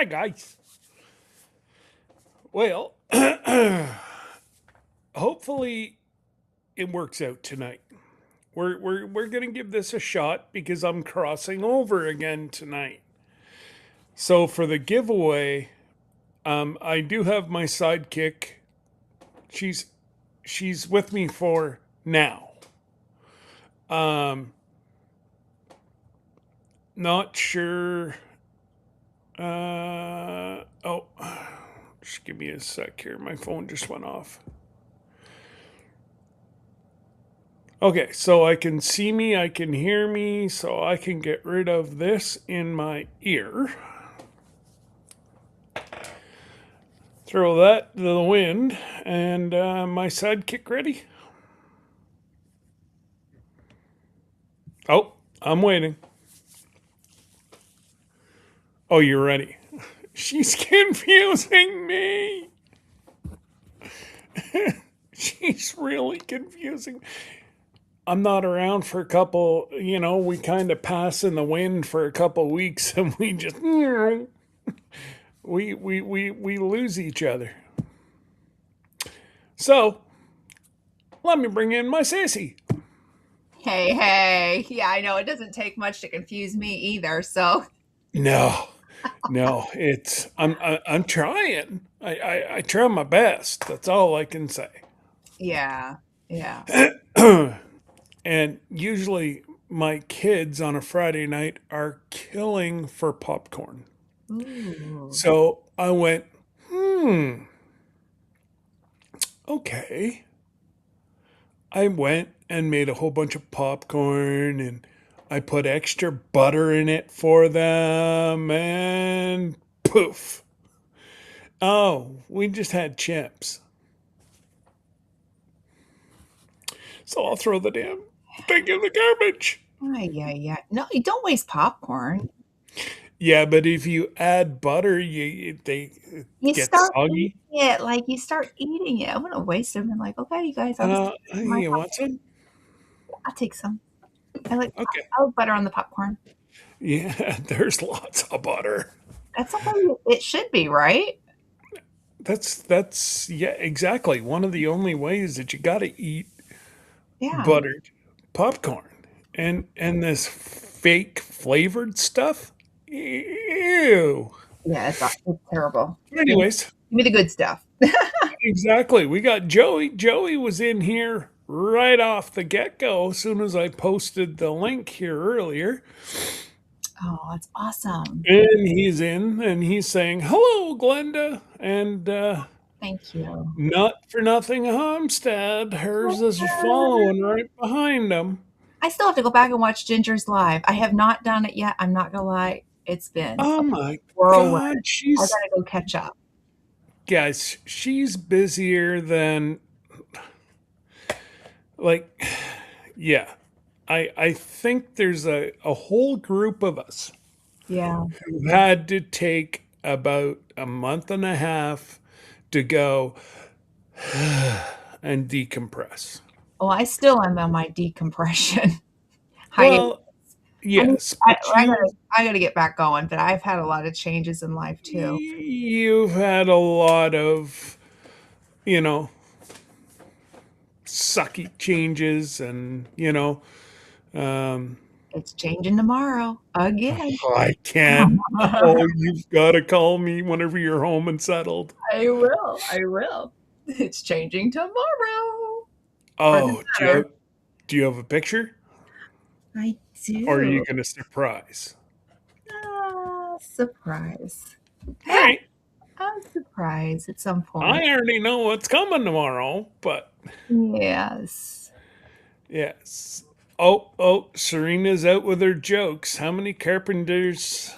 Hi, guys. Well, hopefully it works out tonight. We're gonna give this a shot because I'm crossing over again tonight. So for the giveaway, I do have my sidekick. She's she's with me for now. Um, Not sure. Oh, just give me a sec here. My phone just went off. Okay, so I can see me, I can hear me, so I can get rid of this in my ear. Throw that to the wind, and my sidekick ready? Oh, I'm waiting. Oh, you're ready. She's confusing me. She's really confusing. I'm not around for a couple, we kind of pass in the wind for a couple weeks and we just we lose each other. So let me bring in my sissy. Hey, hey. Yeah, I know it doesn't take much to confuse me either. So, No, no, I'm trying. I try my best. That's all I can say. yeah, yeah. And usually my kids on a Friday night are killing for popcorn. Ooh. So I went, okay. I went and made a whole bunch of popcorn and I put extra butter in it for them and poof. Oh, we just had chips. So I'll throw the damn thing in the garbage. Yeah, yeah. No, you don't waste popcorn. Yeah, but if you add butter, they it You gets start eating soggy. it. Like you start eating it. I wouldn't waste them. I'm like, okay, you guys, I'll just my You want some? I'll take some. I like Okay. I like butter on the popcorn. Yeah, there's lots of butter. That's the way it should be, right? That's yeah, exactly. One of the only ways that you got to eat Yeah. buttered popcorn and this fake flavored stuff. Ew. Yeah, it's terrible. Give me, Anyways, give me the good stuff. exactly. We got Joey. Joey was in here right off the get go as soon as I posted the link here earlier. Oh, that's awesome. And he's in and he's saying, hello, Glenda. And Thank you. not for nothing, Homestead. Hers is following right behind him. I still have to go back and watch Ginger's live. I have not done it yet. I'm not gonna lie. It's been Oh a my whirlwind. God. I gotta go catch up. Guys, she's busier than, like, yeah. I think there's a whole group of us Yeah. who had to take about a month and a half to go and decompress. Well, I still am on my decompression hiatus. Well, yes, I, but I gotta I gotta get back going, but I've had a lot of changes in life too. you've had a lot of, you know, sucky changes and, um, It's changing tomorrow again. I can't. Oh, you've got to call me whenever you're home and settled. I will. I will. It's changing tomorrow for the Oh, better. do you have a picture? I Or are do. you going to surprise? Surprise. All right. I'm surprised at some point. I already know what's coming tomorrow, but Yes. yes. Oh, Serena's out with her jokes. How many carpenters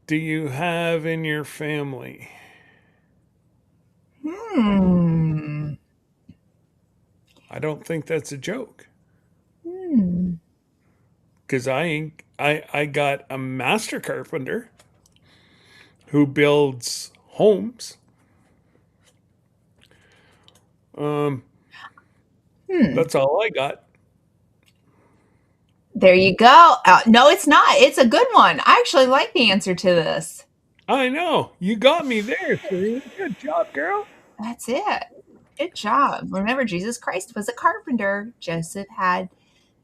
do you have in your family? Hmm. I don't think that's a joke. Hmm. Because I got a master carpenter who builds homes. Um, Hmm. that's all I got. There you go. No, it's not. It's a good one. I actually like the answer to this. I know. You got me there, Serena. Good job, girl. That's it. Good job. Remember, Jesus Christ was a carpenter. Joseph had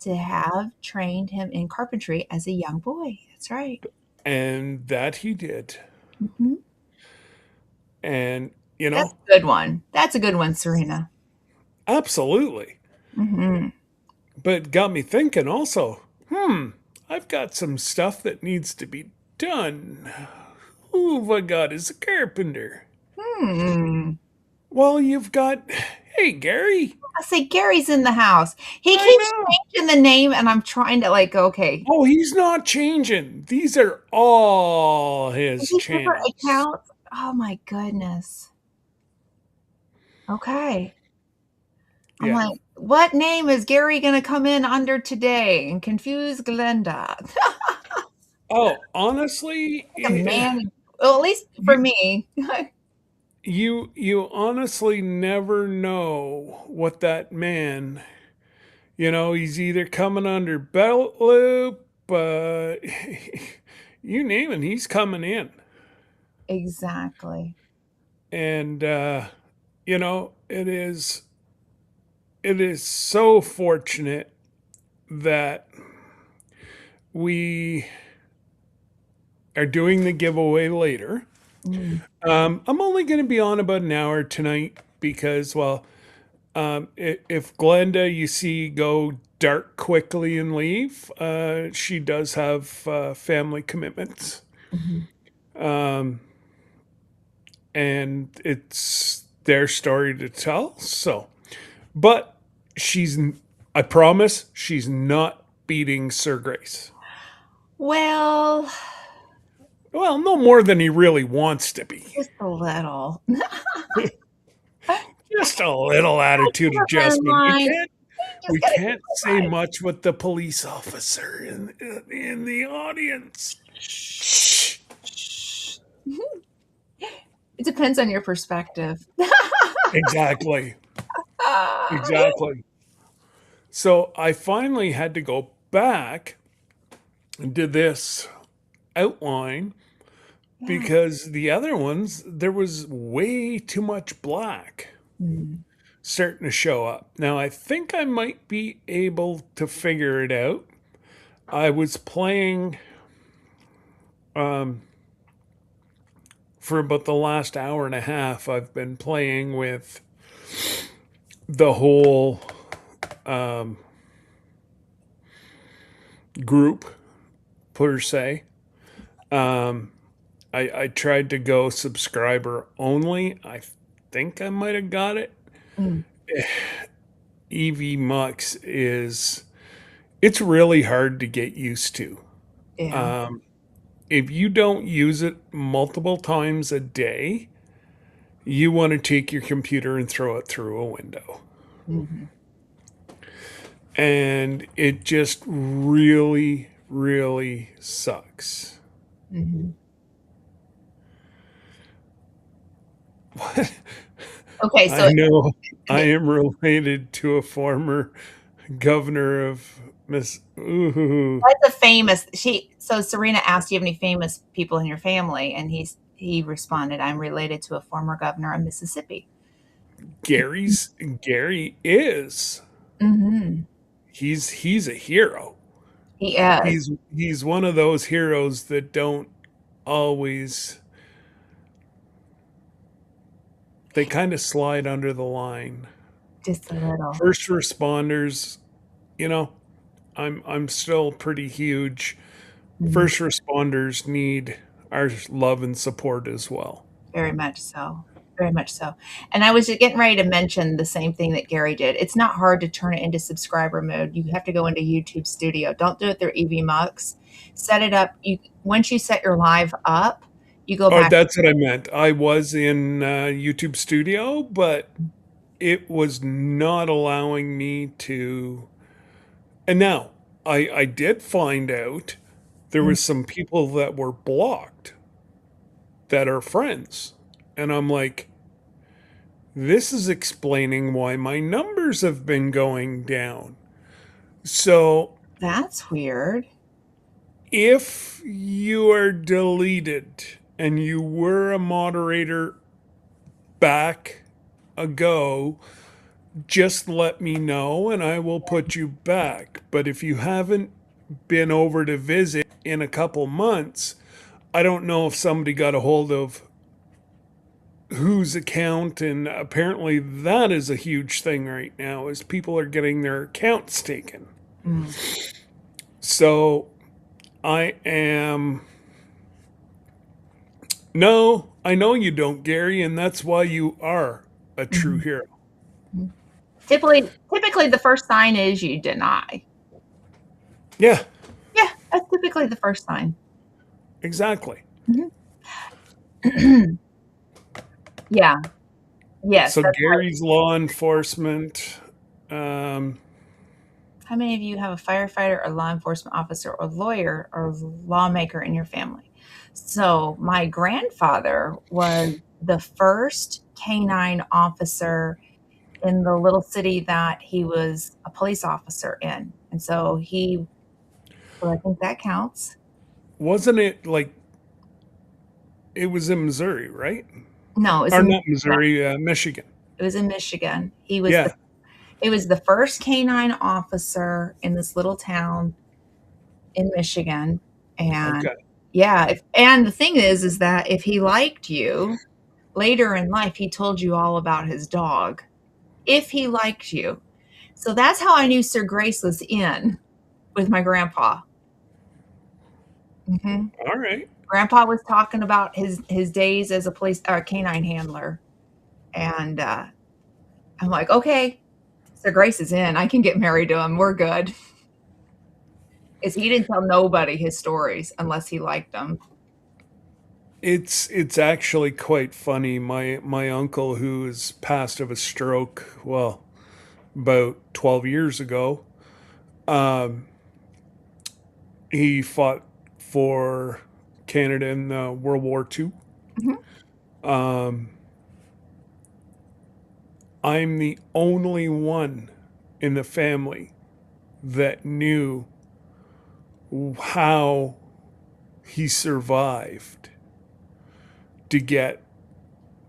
to have trained him in carpentry as a young boy. That's right. And that he did. Hmm. And, you That's know, a good one. That's a good one, Serena. absolutely. Hmm. But got me thinking also, I've got some stuff that needs to be done. Who have I got as a carpenter? Hmm. Well, you've got, hey, Gary. I say Gary's in the house. He I keeps know. changing the name, and I'm trying to like, okay, Oh, he's not changing. These are all is his he different channels. accounts? Oh my goodness. Okay. I'm Yeah. like, what name is Gary going to come in under today and confuse Glenda? Oh, honestly, Like a man. Well, at least for you me. you honestly never know what that man. He's either coming under belt loop, you name it, he's coming in, Exactly. and it is so fortunate that we are doing the giveaway later. Mm. I'm only going to be on about an hour tonight because, well, if Glenda, you see, go dark quickly and leave, she does have family commitments. Mhm. Um, and it's their story to tell. So, but she's, I promise, she's not beating Sir Grace. Well, Well, no more than he really wants to be. just a little. Just a little attitude Never adjustment. We mind. can't Just we gotta keep can't it say alive. much with the police officer in the audience. Shh. Shh. It depends on your perspective. Exactly. Exactly. So I finally had to go back and did this outline Yeah. because the other ones there was way too much black Mm. starting to show up. Now I think I might be able to figure it out. I was playing for about the last hour and a half. I've been playing with the whole group per se. I tried to go subscriber only. I think I might have got it. Mm. EV Mux is it's really hard to get used to. Yeah. If you don't use it multiple times a day, you want to take your computer and throw it through a window. Mhm. And it just really, really sucks. Mhm. Okay, so I know I okay, am related to a former governor of Miss. Ooh, that's a famous she so Serena asked, "Do you have any famous people in your family?" And he responded, "I'm related to a former governor of Mississippi." Gary is. Mhm. He's a hero. He is, He's one of those heroes that don't always they kind of slide under the line. just a little. First responders, you know, I'm still pretty huge. Mhm. First responders need our love and support as well. Very much so. Very much so. And I was just getting ready to mention the same thing that Gary did. It's not hard to turn it into subscriber mode. You have to go into YouTube Studio. Don't do it through EV Mux. Set it up. You once you set your live up, you go Oh, back. that's what I meant. I was in YouTube Studio, but it was not allowing me to. And now I did find out there was some people that were blocked that are friends, and I'm like, this is explaining why my numbers have been going down. So That's weird. if you are deleted and you were a moderator back ago, just let me know and I will put you back. But if you haven't been over to visit in a couple months, I don't know if somebody got a hold of whose account, and apparently that is a huge thing right now is people are getting their accounts taken. Mm. So I am no, I know you don't, Gary, and that's why you are a true Mhm. hero. Mhm. Typically, the first sign is you deny. Yeah, Yeah, that's typically the first sign. exactly. Mhm. Yeah. Yes, So that's right. Gary's law enforcement. Um, How many of you have a firefighter or law enforcement officer or lawyer or lawmaker in your family? So, my grandfather was the first canine officer in the little city that he was a police officer in. And so I think that counts. wasn't it like it was in Missouri, right? No, it's Or in not Michigan. Missouri, Michigan. It was in Michigan. Yeah. He was the first canine officer in this little town in Michigan. And Okay. yeah, and the thing is that if he liked you later in life, he told you all about his dog. If he liked you. So that's how I knew Sir Grace was in with my grandpa. Mhm. All right. Grandpa was talking about his days as a police or canine handler, and I'm like, okay, so Grace is in. I can get married to him. We're good. Is he didn't tell nobody his stories unless he liked them. It's actually quite funny. My uncle, who is passed of a stroke, well, about 12 years ago, um, he fought for Canada in World War II. Mhm. Um, I'm the only one in the family that knew how he survived to get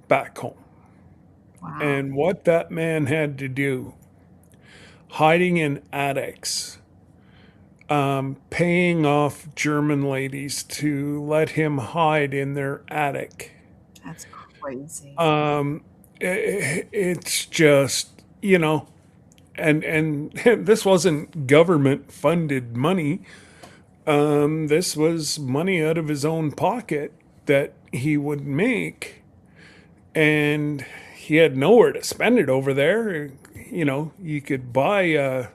back home Wow, and what that man had to do, hiding in attics, paying off German ladies to let him hide in their attic. that's crazy. Um, it's just, and this wasn't government funded money. This was money out of his own pocket that he would make, and he had nowhere to spend it over there. You could buy a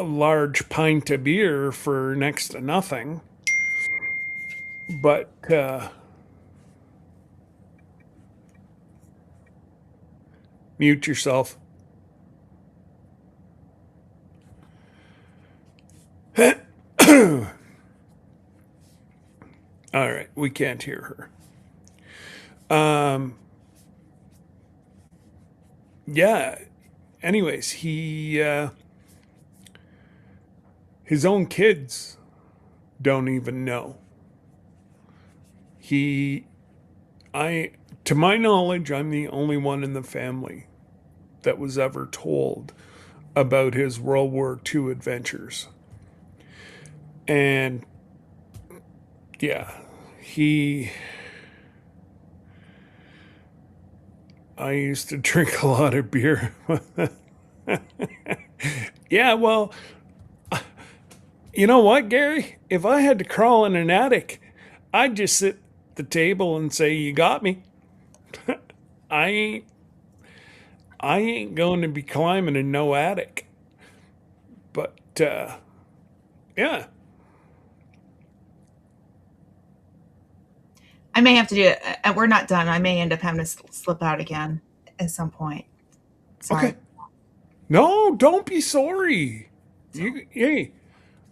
large pint of beer for next to nothing, but mute yourself. All right, we can't hear her. Yeah. Anyways, he his own kids don't even know. He, I, to my knowledge, I'm the only one in the family that was ever told about his World War II adventures. And yeah, he, I used to drink a lot of beer. Yeah, well, you know what, Gary? If I had to crawl in an attic, I'd just sit at the table and say, "You got me." I ain't I ain't going to be climbing in no attic. But yeah, I may have to do it. We're not done. I may end up having to slip out again at some point. Sorry. okay. No, don't be sorry. So Hey,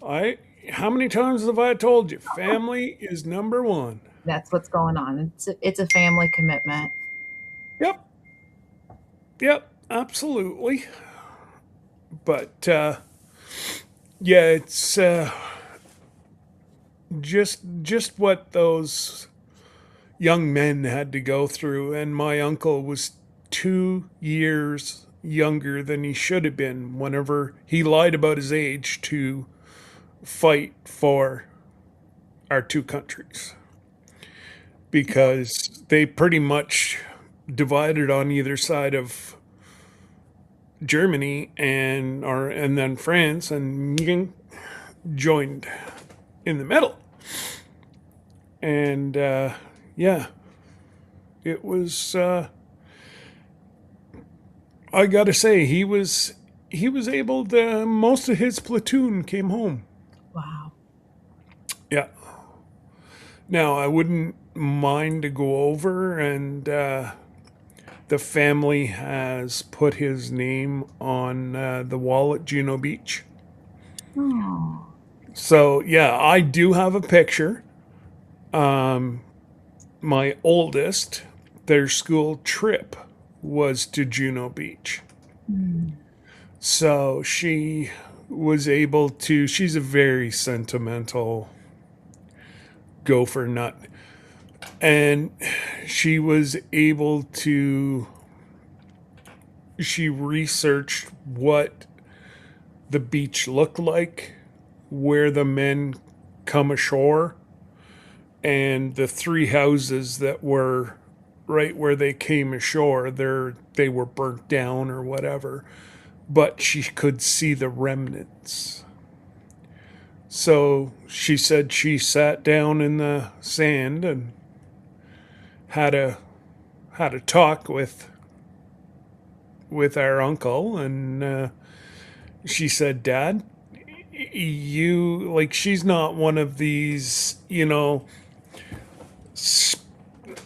I. How many times have I told you? Family is number one. that's what's going on. It's a family commitment. Yep, yep, absolutely. But yeah, it's just what those young men had to go through. And my uncle was 2 years younger than he should have been whenever he lied about his age to fight for our two countries, because they pretty much divided on either side of Germany and then France, and Ying joined in the middle. And yeah, it was. I got to say, he was able to. Most of his platoon came home. Wow. Yeah. Now I wouldn't mind to go over, and the family has put his name on the wall at Juno Beach. Oh. So yeah, I do have a picture. Um, my oldest, their school trip was to Juno Beach. Mm. So she was able to, she's a very sentimental gopher nut. And she was able to, she researched what the beach looked like, where the men come ashore, and the three houses that were right where they came ashore, they were burnt down or whatever, but she could see the remnants. So she said she sat down in the sand and had a had a talk with our uncle, and she said, "Dad, you like she's not one of these,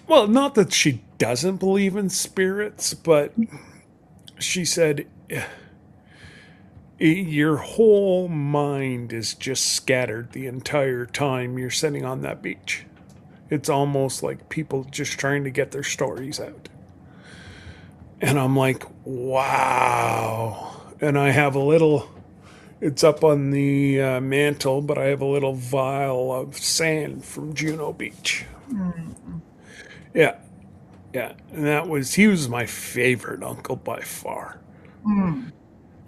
well, not that she doesn't believe in spirits, but she said your whole mind is just scattered the entire time you're sitting on that beach. It's almost like people just trying to get their stories out." And I'm like, wow. And I have a little, it's up on the mantle, but I have a little vial of sand from Juno Beach. Mm. Yeah, yeah. And he was my favorite uncle by far. Mm.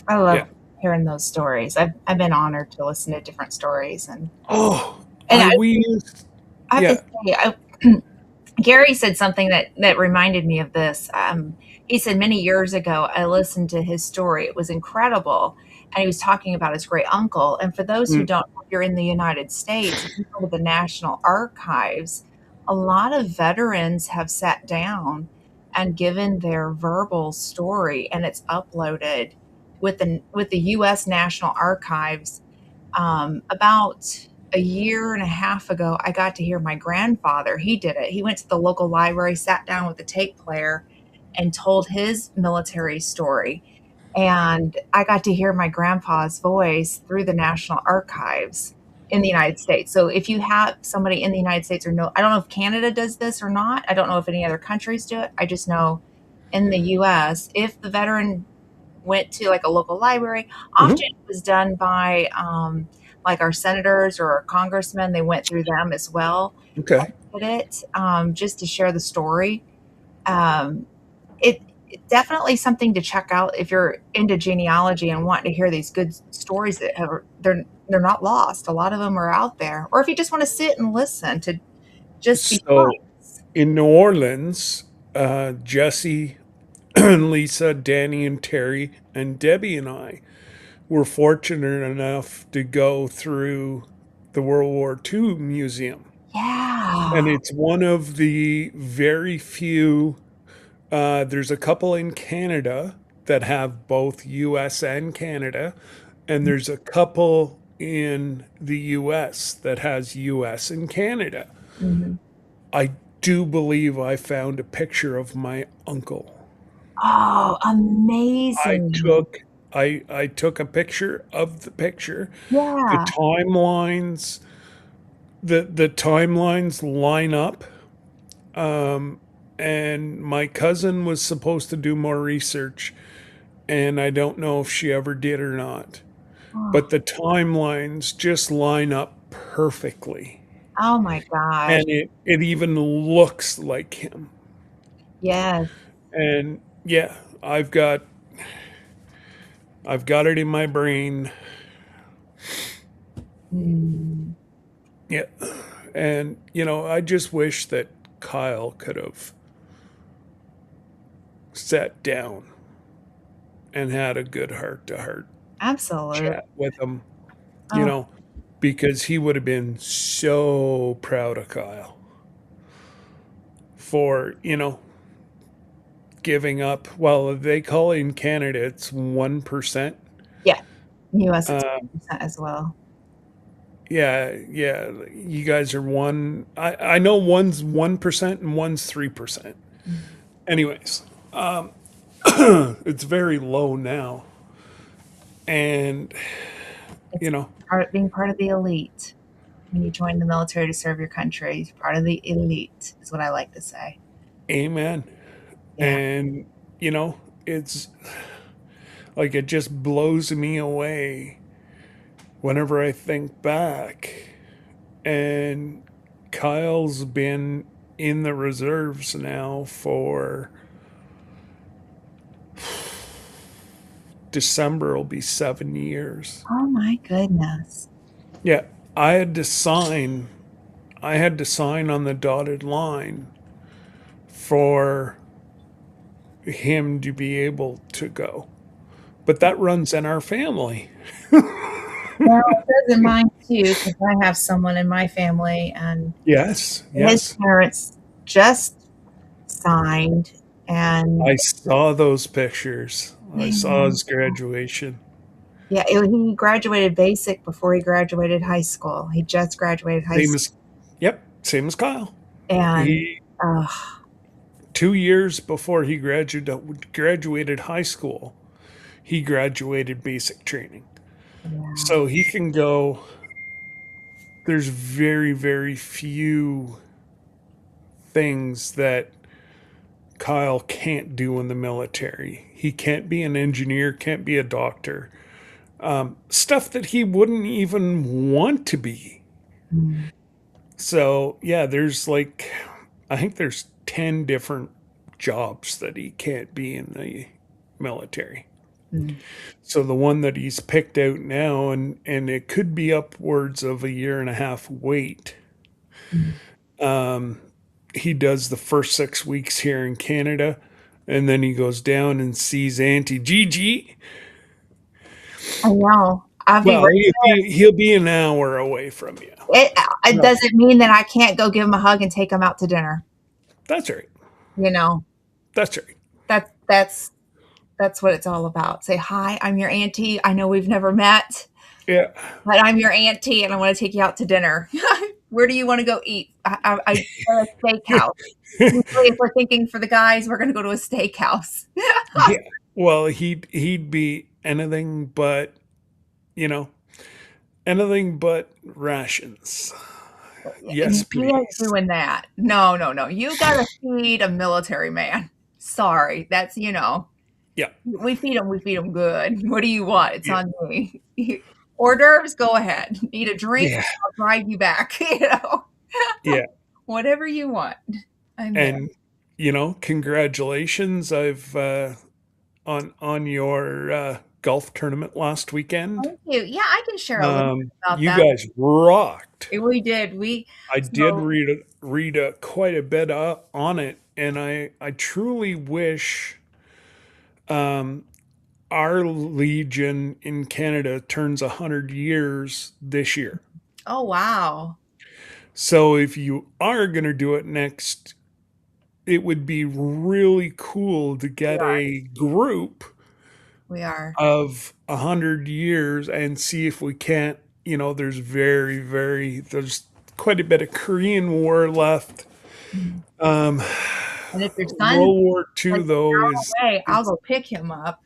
I Yeah. love hearing those stories. I've been honored to listen to different stories, Oh, and we used, I have to yeah. say, Gary said something that reminded me of this. He said many years ago, I listened to his story. It was incredible. And he was talking about his great uncle. And for those who Mm, don't know, if you're in the United States, if you go to the National Archives, a lot of veterans have sat down and given their verbal story, and it's uploaded with the U.S. National Archives. About a year and a half ago, I got to hear my grandfather. He did it. He went to the local library, sat down with the tape player, and told his military story. And I got to hear my grandpa's voice through the National Archives in the United States. So if you have somebody in the United States or no, I don't know if Canada does this or not. I don't know if any other countries do it. I just know in the US, if the veteran went to like a local library. mhm. Often it was done by like our senators or our congressmen. They went through them as well Okay. and did it just to share the story. Um, it definitely something to check out if you're into genealogy and want to hear these good stories that have they're not lost. A lot of them are out there. Or if you just want to sit and listen to just be So quiet. in New Orleans, Jesse, Lisa, Danny, and Terry, and Debbie and I were fortunate enough to go through the World War II Museum. And Yeah. it's one of the very few, there's a couple in Canada that have both US and Canada, and there's a couple in the US that has US and Canada. Mhm. I do believe I found a picture of my uncle. Oh, I amazing. took I took a picture of the picture. The Yeah. timelines the timelines line up. Um, and my cousin was supposed to do more research, and I don't know if she ever did or not. But Oh, the timelines just line up perfectly. Oh my gosh. and it even looks like him. Yes. And yeah, I've got it in my brain. Mm. Yeah. And I just wish that Kyle could have sat down and had a good heart to heart Absolutely. chat with him, you Oh, know, because he would have been so proud of Kyle for, giving up. Well, they call in Canada it's 1%. yeah. US, it's Uh, 1% as well. yeah, yeah. You guys are one. I know one's 1% and one's 3%. Mm. Anyways, it's very low now, and It's you know, being part of the elite. When you join the military to serve your country, you're part of the elite, is what I like to say. amen. Yeah. And it's like it just blows me away whenever I think back. And Kyle's been in the reserves now for December will be 7 years. Oh my goodness. Yeah, I had to sign. I had to sign on the dotted line for him to be able to go. But that runs in our family. Well, it does in mine too, because I have someone in my family, and Yes, his yes. parents just signed, and I saw those pictures. I saw man, his graduation. yeah, he graduated basic before he graduated high school. He just graduated high Same school, as, yep, same as Kyle. and He uh, 2 years before he graduated high school, he graduated basic training. yeah, So he can go. There's very, very few things that Kyle can't do in the military. He can't be an engineer, can't be a doctor. Stuff that he wouldn't even want to be. mm, So, yeah, I think there's 10 different jobs that he can't be in the military. mm, So the one that he's picked out now, and it could be upwards of a year and a half wait. mm. He does the first 6 weeks here in Canada, and then he goes down and sees Auntie Gigi. I know. I'll be Well, right he'll be an hour away from you. there. It No, doesn't mean that I can't go give him a hug and take him out to dinner. that's right. You know, That's right. that's that's what it's all about. Say hi. I'm your auntie. I know we've never met, Yeah. but I'm your auntie, and I want to take you out to dinner. Where do you want to go eat? I go to a steakhouse. Usually, if we're thinking for the guys, we're going to go to a steakhouse. Yeah. Well, he'd be anything but, you know, anything but rations. Yes, And he ain't please. doing that. No, no, no. You got to feed a military man. Sorry, that's Yeah. we feed them. We feed them good. What do you want? It's Yeah. on me. Hors d'oeuvres, go ahead. Need a drink? Yeah. I'll drive you back. Yeah. Whatever you want. I'm there. And congratulations. I've on your golf tournament last weekend. Thank you. Yeah, I can share a little bit about You that. guys rocked. We did. We I did so read quite a bit on it, and I truly wish our legion in Canada turns 100 years this year. oh wow. So if you are going to do it next, it would be really cool to We get are. a group We are. of 100 years and see if we can't. There's quite a bit of Korean War left. Mhm. Um, And if your son World War II like though away, I'll is go pick him up.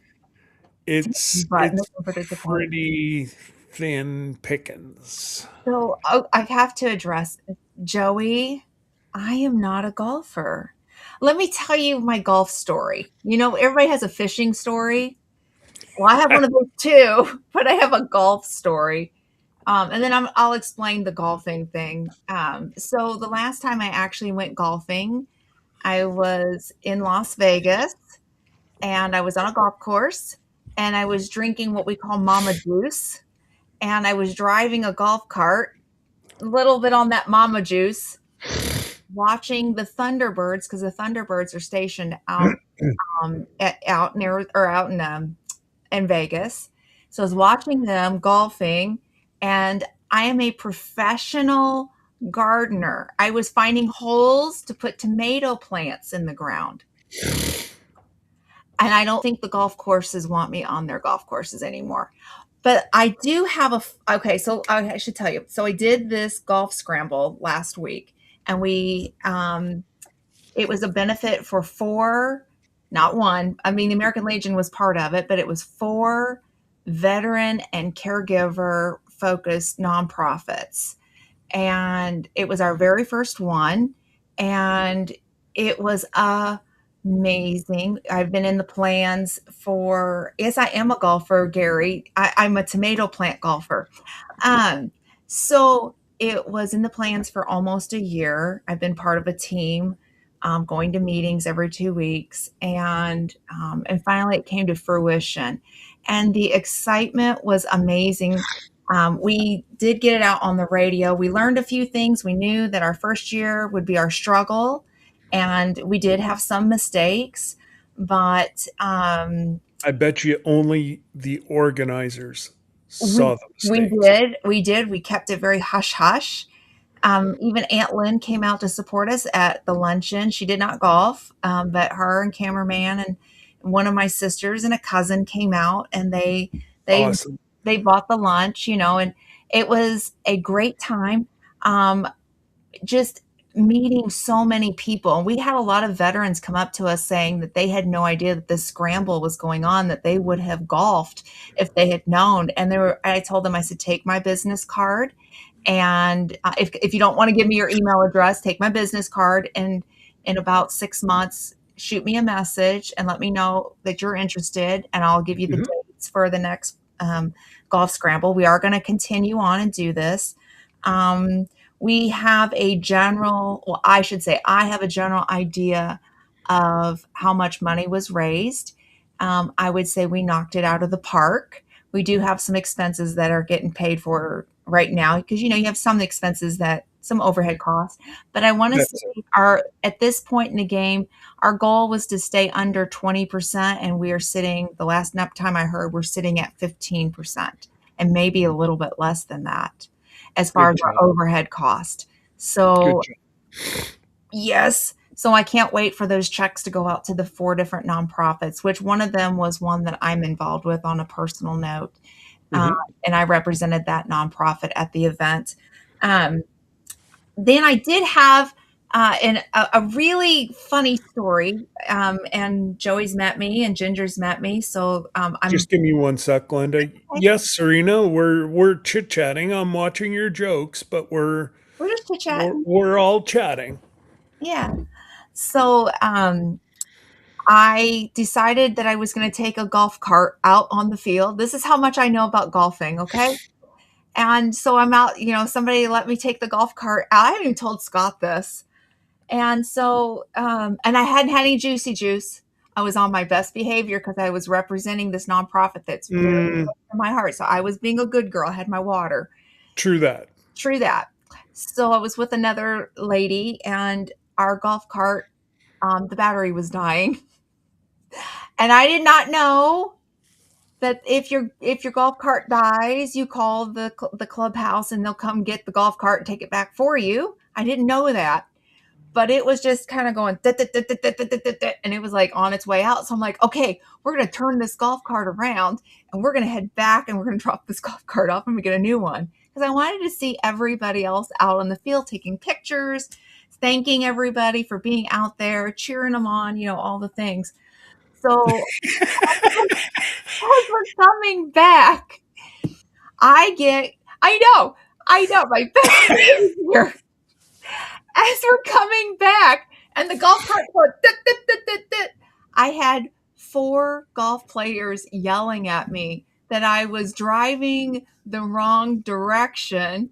But it's make him participate. pretty thin pickings. So I have to address Joey. I am not a golfer. Let me tell you my golf story. Everybody has a fishing story. Well, I have one of those too, but I have a golf story. And then I'll explain the golfing thing. So the last time I actually went golfing, I was in Las Vegas and I was on a golf course and I was drinking what we call mama juice and I was driving a golf cart, a little bit on that mama juice, watching the Thunderbirds because the Thunderbirds are stationed out near or out in Vegas. So I was watching them golfing, and I am a professional gardener. I was finding holes to put tomato plants in the ground. And I don't think the golf courses want me on their golf courses anymore. But I do have okay, so I should tell you. So I did this golf scramble last week, and it was a benefit for four, not one. I mean, the American Legion was part of it, but it was four veteran and caregiver focused nonprofits. And it was our very first one. And it was amazing. I've been in the plans for, yes, I am a golfer, Gary. I'm a tomato plant golfer. Um, so it was in the plans for almost a year. I've been part of a team, going to meetings every 2 weeks, and finally it came to fruition. And the excitement was amazing. We did get it out on the radio. We learned a few things. We knew that our first year would be our struggle, and we did have some mistakes, but I bet you only the organizers we saw the we mistakes. did, we did. We kept it very hush hush. Even Aunt Lynn came out to support us at the luncheon. She did not golf, but her and cameraman and one of my sisters and a cousin came out, and they Awesome. they bought the lunch, and it was a great time. Um, just meeting so many people. And we had a lot of veterans come up to us saying that they had no idea that this scramble was going on, that they would have golfed if they had known. And I told them, I said, take my business card. And if you don't want to give me your email address, take my business card. And in about 6 months, shoot me a message and let me know that you're interested. And I'll give you the Mhm. dates for the next golf scramble. We are going to continue on and do this. Um, we have a general, well, I should say, I have a general idea of how much money was raised. I would say we knocked it out of the park. We do have some expenses that are getting paid for right now because you have some expenses that some overhead costs. But I want to say That's it. our at this point in the game, our goal was to stay under 20%, and we are sitting. The last time I heard, we're sitting at 15%, and maybe a little bit less than that as far Good as job. our overhead cost. Good So, job. yes. So I can't wait for those checks to go out to the four different nonprofits, which one of them was one that I'm involved with on a personal note. Um, Hmm. and I represented that nonprofit at the event. Um, then I did have a really funny story. And Joey's met me and Ginger's met me. So I'm Just give me one sec, Glenda. okay. Yes, Serena, we're chit chatting. I'm watching your jokes, but We're just chit we're chatting. we're all chatting. Yeah. So I decided that I was going to take a golf cart out on the field. This is how much I know about golfing, okay? And so I'm out, somebody let me take the golf cart out. I haven't even told Scott this. And so, and I hadn't had any juicy juice. I was on my best behavior because I was representing this nonprofit that's very Mm, close to my heart. So I was being a good girl. I had my water. true that. True that. So I was with another lady, and our golf cart, the battery was dying. And I did not know that if your golf cart dies, you call the clubhouse and they'll come get the golf cart and take it back for you. I didn't know that, but it was just kind of going and it was like on its way out. So I'm like, okay, we're gonna turn this golf cart around and we're gonna head back and we're gonna drop this golf cart off and we get a new one because I wanted to see everybody else out on the field taking pictures, thanking everybody for being out there, cheering them on, all the things. So as we're coming back, I get, I know, my best behavior as we're coming back, and the golf cart goes, "Dit, dit, dit, dit, dit." I had four golf players yelling at me that I was driving the wrong direction,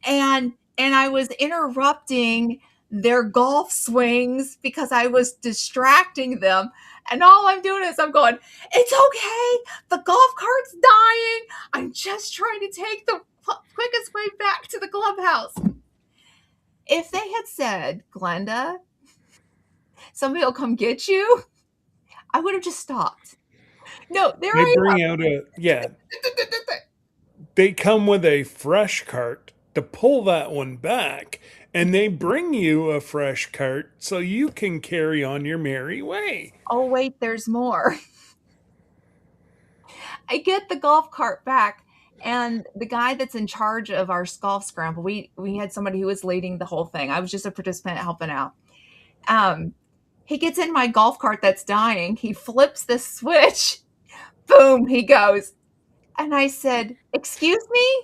and I was interrupting their golf swings because I was distracting them. And all I'm doing is I'm going, it's okay. The golf cart's dying. I'm just trying to take the quickest way back to the clubhouse. If they had said, Glenda, somebody will come get you, I would have just stopped. No, there They I bring out a, yeah, am. they come with a fresh cart to pull that one back, and they bring you a fresh cart so you can carry on your merry way. Oh, wait, there's more. I get the golf cart back, and the guy that's in charge of our golf scramble, we had somebody who was leading the whole thing. I was just a participant helping out. Um, he gets in my golf cart that's dying. He flips the switch. Boom, he goes. And I said, "Excuse me?"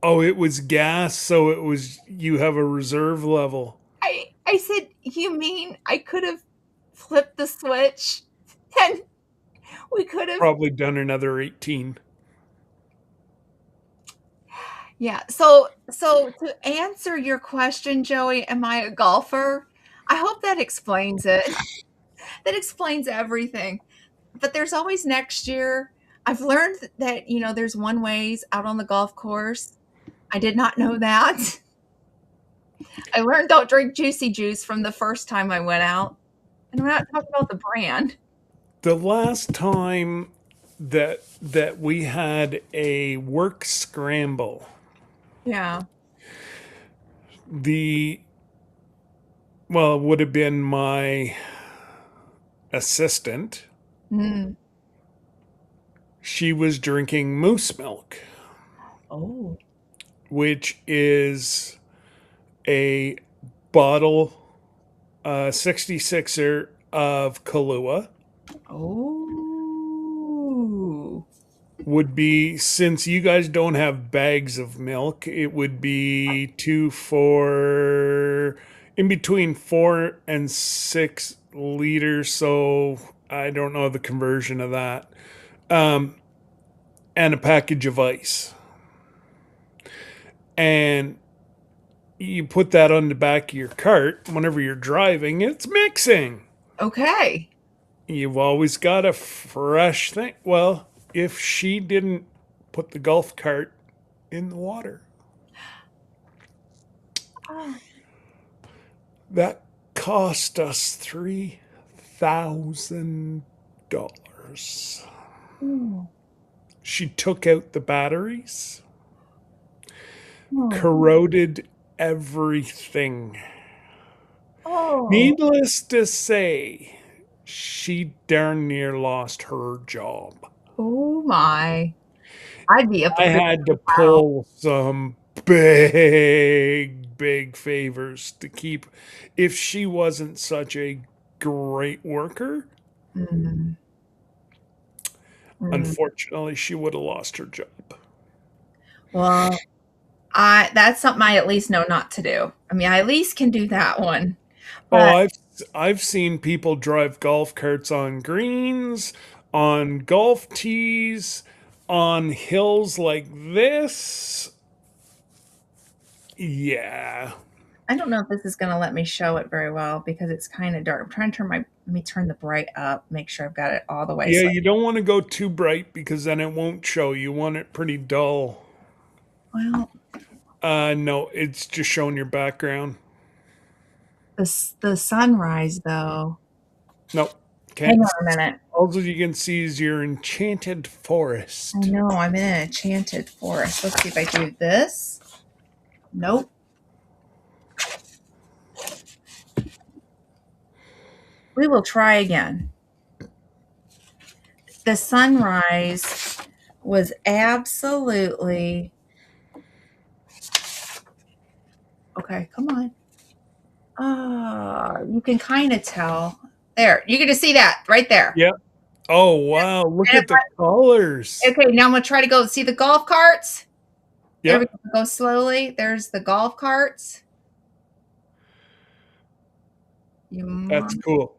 Oh, it was gas, so it was, you have a reserve level. I said, "You mean I could have flipped the switch and we could have." Probably done another 18. Yeah. So to answer your question, Joey, am I a golfer? I hope that explains it. That explains everything. But there's always next year. I've learned that, there's one ways out on the golf course. I did not know that. I learned don't drink juicy juice from the first time I went out. And we're not talking about the brand. The last time that we had a work scramble, Yeah. the well, it would have been my assistant. Mm. She was drinking moose milk, Oh. which is a bottle 66er of Kahlua. Oh. Would be, since you guys don't have bags of milk, it would be two for in between 4 and 6 liters. So I don't know the conversion of that. And a package of ice. And you put that on the back of your cart whenever you're driving, it's mixing. Okay. You've always got a fresh thing. Well, if she didn't put the golf cart in the water, Oh. that cost us $3,000. Oh. She took out the batteries, Oh. corroded everything. Oh. Needless to say, she darn near lost her job. Oh my. I'd be up a I creek had to mile. pull some big favors to keep. If she wasn't such a great worker, Mm, mm. unfortunately, she would have lost her job. Well, I that's something I at least know not to do. I mean, I at least can do that one. Oh, But I've seen people drive golf carts on greens, on golf tees, on hills like this. Yeah. I don't know if this is gonna let me show it very well because it's kind of dark. I'm trying to let me turn the bright up, make sure I've got it all the way. Yeah, So, you don't want to go too bright because then it won't show. You want it pretty dull. well, No, it's just showing your background. the sunrise though. Nope, Hang can't. on a minute. All you can see is your enchanted I forest. know I'm in an enchanted forest. Let's see if I do this. Nope. We will try again. The sunrise was absolutely okay. Come on. Ah, you can kind of tell. There, you get to see that right there. Yep. Oh wow, look And if at the colors. okay, now I'm gonna try to go see the golf carts. There we Yep, go. Go slowly. There's the golf carts. You that's mon- cool.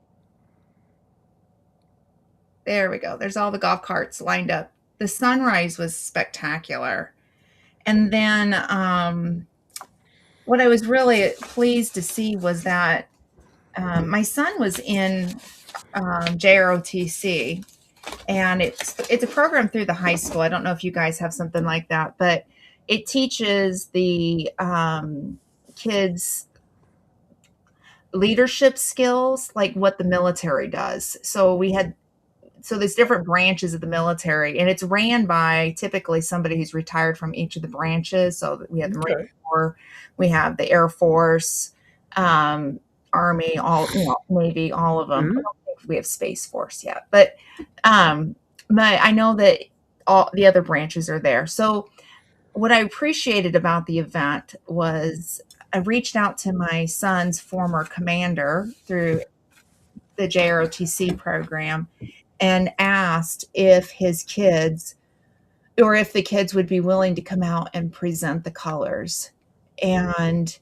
There we go. There's all the golf carts lined up. the sunrise was spectacular. And then what I was really pleased to see was that my son was in JROTC, and it's a program through the high school. I don't know if you guys have something like that, but it teaches the kids leadership skills, like what the military does. So there's different branches of the military, and it's ran by typically somebody who's retired from each of the branches. So we have the Marine Okay. Corps, we have the Air Force, um, Army, all Navy, all of them. I Hmm. don't think we have Space Force yet, but um, I know that all the other branches are there. So what I appreciated about the event was I reached out to my son's former commander through the JROTC program and asked if his kids or if the kids would be willing to come out and present the colors. And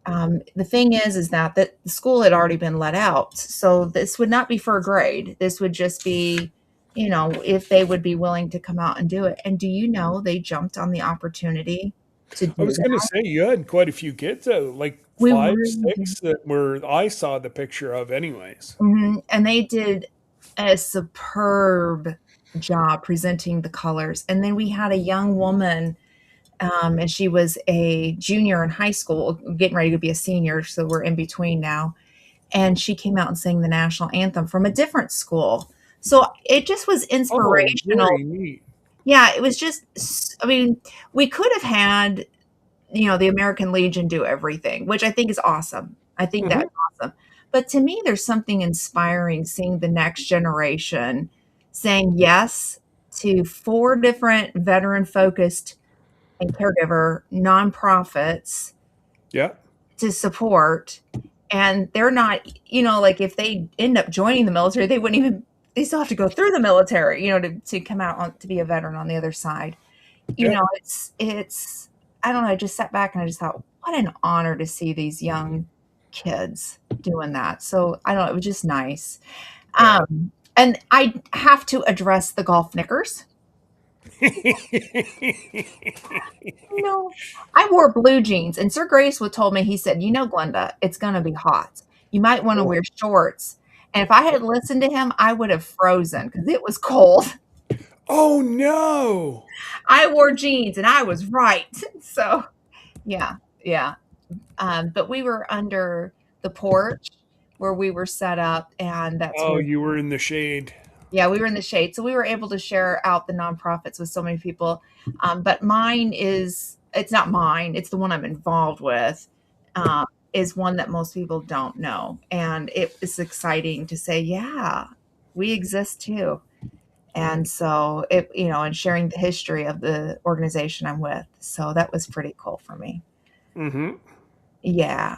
the thing is that the school had already been let out, so this would not be for a grade. This would just be, if they would be willing to come out and do it. And do you know they jumped on the opportunity to I do was going to that? say you had quite a few kids out, like We five, really did. six that were I saw the picture of, anyways. And they did a superb job presenting the colors. And then we had a young woman, and she was a junior in high school, getting ready to be a senior. So we're in between now. And she came out and sang the national anthem from a different school. So it just was Oh, inspirational. very neat. Yeah, it was just, I mean, we could have had, the American Legion do everything, which I think is awesome. I think Hmm. that's awesome. But to me, there's something inspiring seeing the next generation saying yes to four different veteran focused and caregiver nonprofits Yeah. to support. And they're not, like if they end up joining the military, they wouldn't even, they still have to go through the military, to come out to be a veteran on the other side. Yeah. It's, I don't know. I just sat back and I just thought, what an honor to see these young kids doing that. So I don't know. It was just nice. Yeah. And I have to address the golf knickers. No, I wore blue jeans, and Sir Gracewood told me, he said, Glenda, it's going to be hot. You might want to Oh, wear shorts. And if I had listened to him, I would have frozen because it was cold. oh no. I wore jeans and I was right. So, yeah, yeah. But we were under the porch where we were set up, and that's Oh, where, you were in the shade. yeah, we were in the shade. So we were able to share out the nonprofits with so many people. But mine it's not mine, it's the one I'm involved with, is one that most people don't know. And it is exciting to say, yeah, we exist too. And so and sharing the history of the organization I'm with. So that was pretty cool for me. Hmm. Yeah.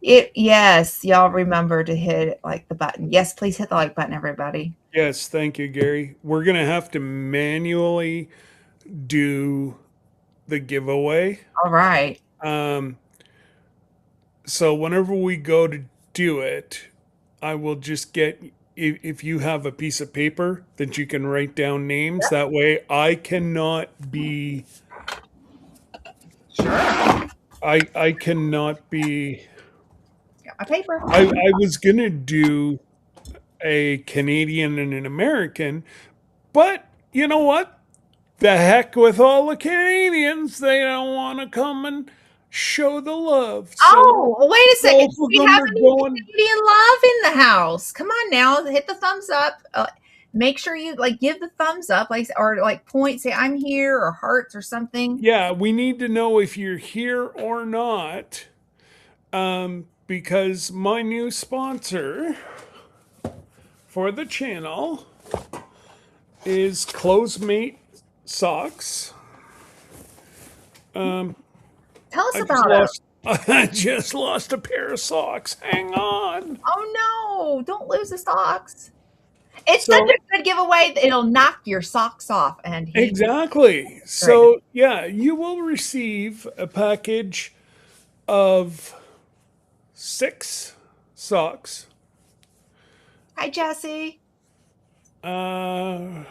Yes, y'all remember to hit like the button. Yes, please hit the like button, everybody. Yes, thank you, Gary. We're gonna have to manually do the giveaway. All right. Um, so whenever we go to do it, I will just get if you have a piece of paper that you can write down names. That way, I cannot be. Sure. I cannot be. Got my paper. I was gonna do a Canadian and an American, but you know what? The heck with all the Canadians. They don't want to come and show the love. So Oh, well, wait a second. both Do of we them have are any going. Canadian love in the house? Come on now, hit the thumbs up. Make sure you like give the thumbs up, like or like point, say I'm here or hearts or something. Yeah, we need to know if you're here or not. Because my new sponsor for the channel is Clothesmate Socks. Tell us I just about them. lost. I just lost a pair of socks. Hang on. Oh no, don't lose the socks. It's such So a good giveaway. It'll knock your socks off, and he exactly. right. So yeah, you will receive a package of 6 socks. Hi, Jesse. Uh,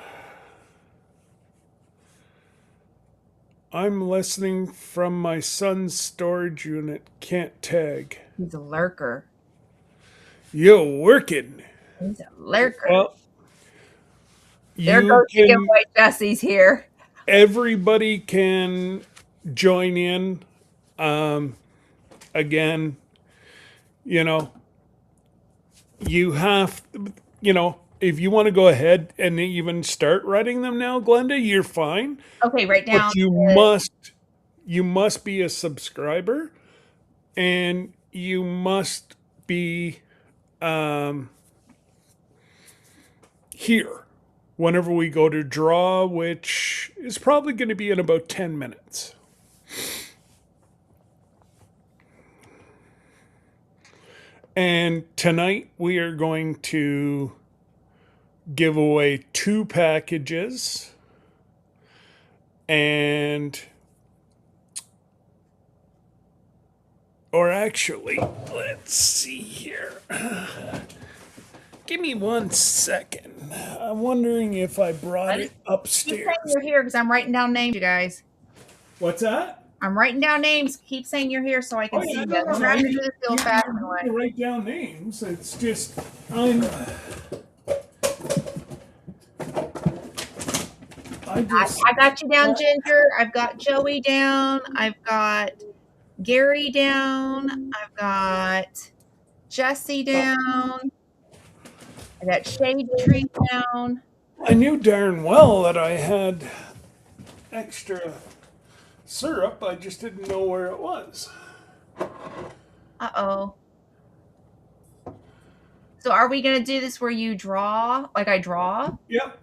I'm listening from my son's storage unit. Can't tag. He's a lurker. Yo, working. He's a lurker. Well, There you goes the can, giveaway. Jesse's here. everybody can join in. Um, Again, you know, you have, if you want to go ahead and even start writing them now, Glenda, you're fine. Okay, write But down. you must be a subscriber, and you must be um, here whenever we go to draw, which is probably going to be in about 10 minutes. And tonight we are going to give away 2 packages. And, or actually, let's see here. Give me 1 second. I'm wondering if I brought it Keep saying upstairs. you're here because I'm writing down names, you guys. What's that? I'm writing down names. Keep saying you're here so I can Oh see yeah, you. no, no, We're no. not going to do this the You old-fashioned don't have way. to write down names. It's just I'm. I just. I got you down, Ginger. I've got Joey down. I've got Gary down. I've got Jesse down. I got Shade Tree down. I knew darn well that I had extra syrup. I just didn't know where it was. Uh-oh. So are we going to do this where you draw? Like I draw? Yep.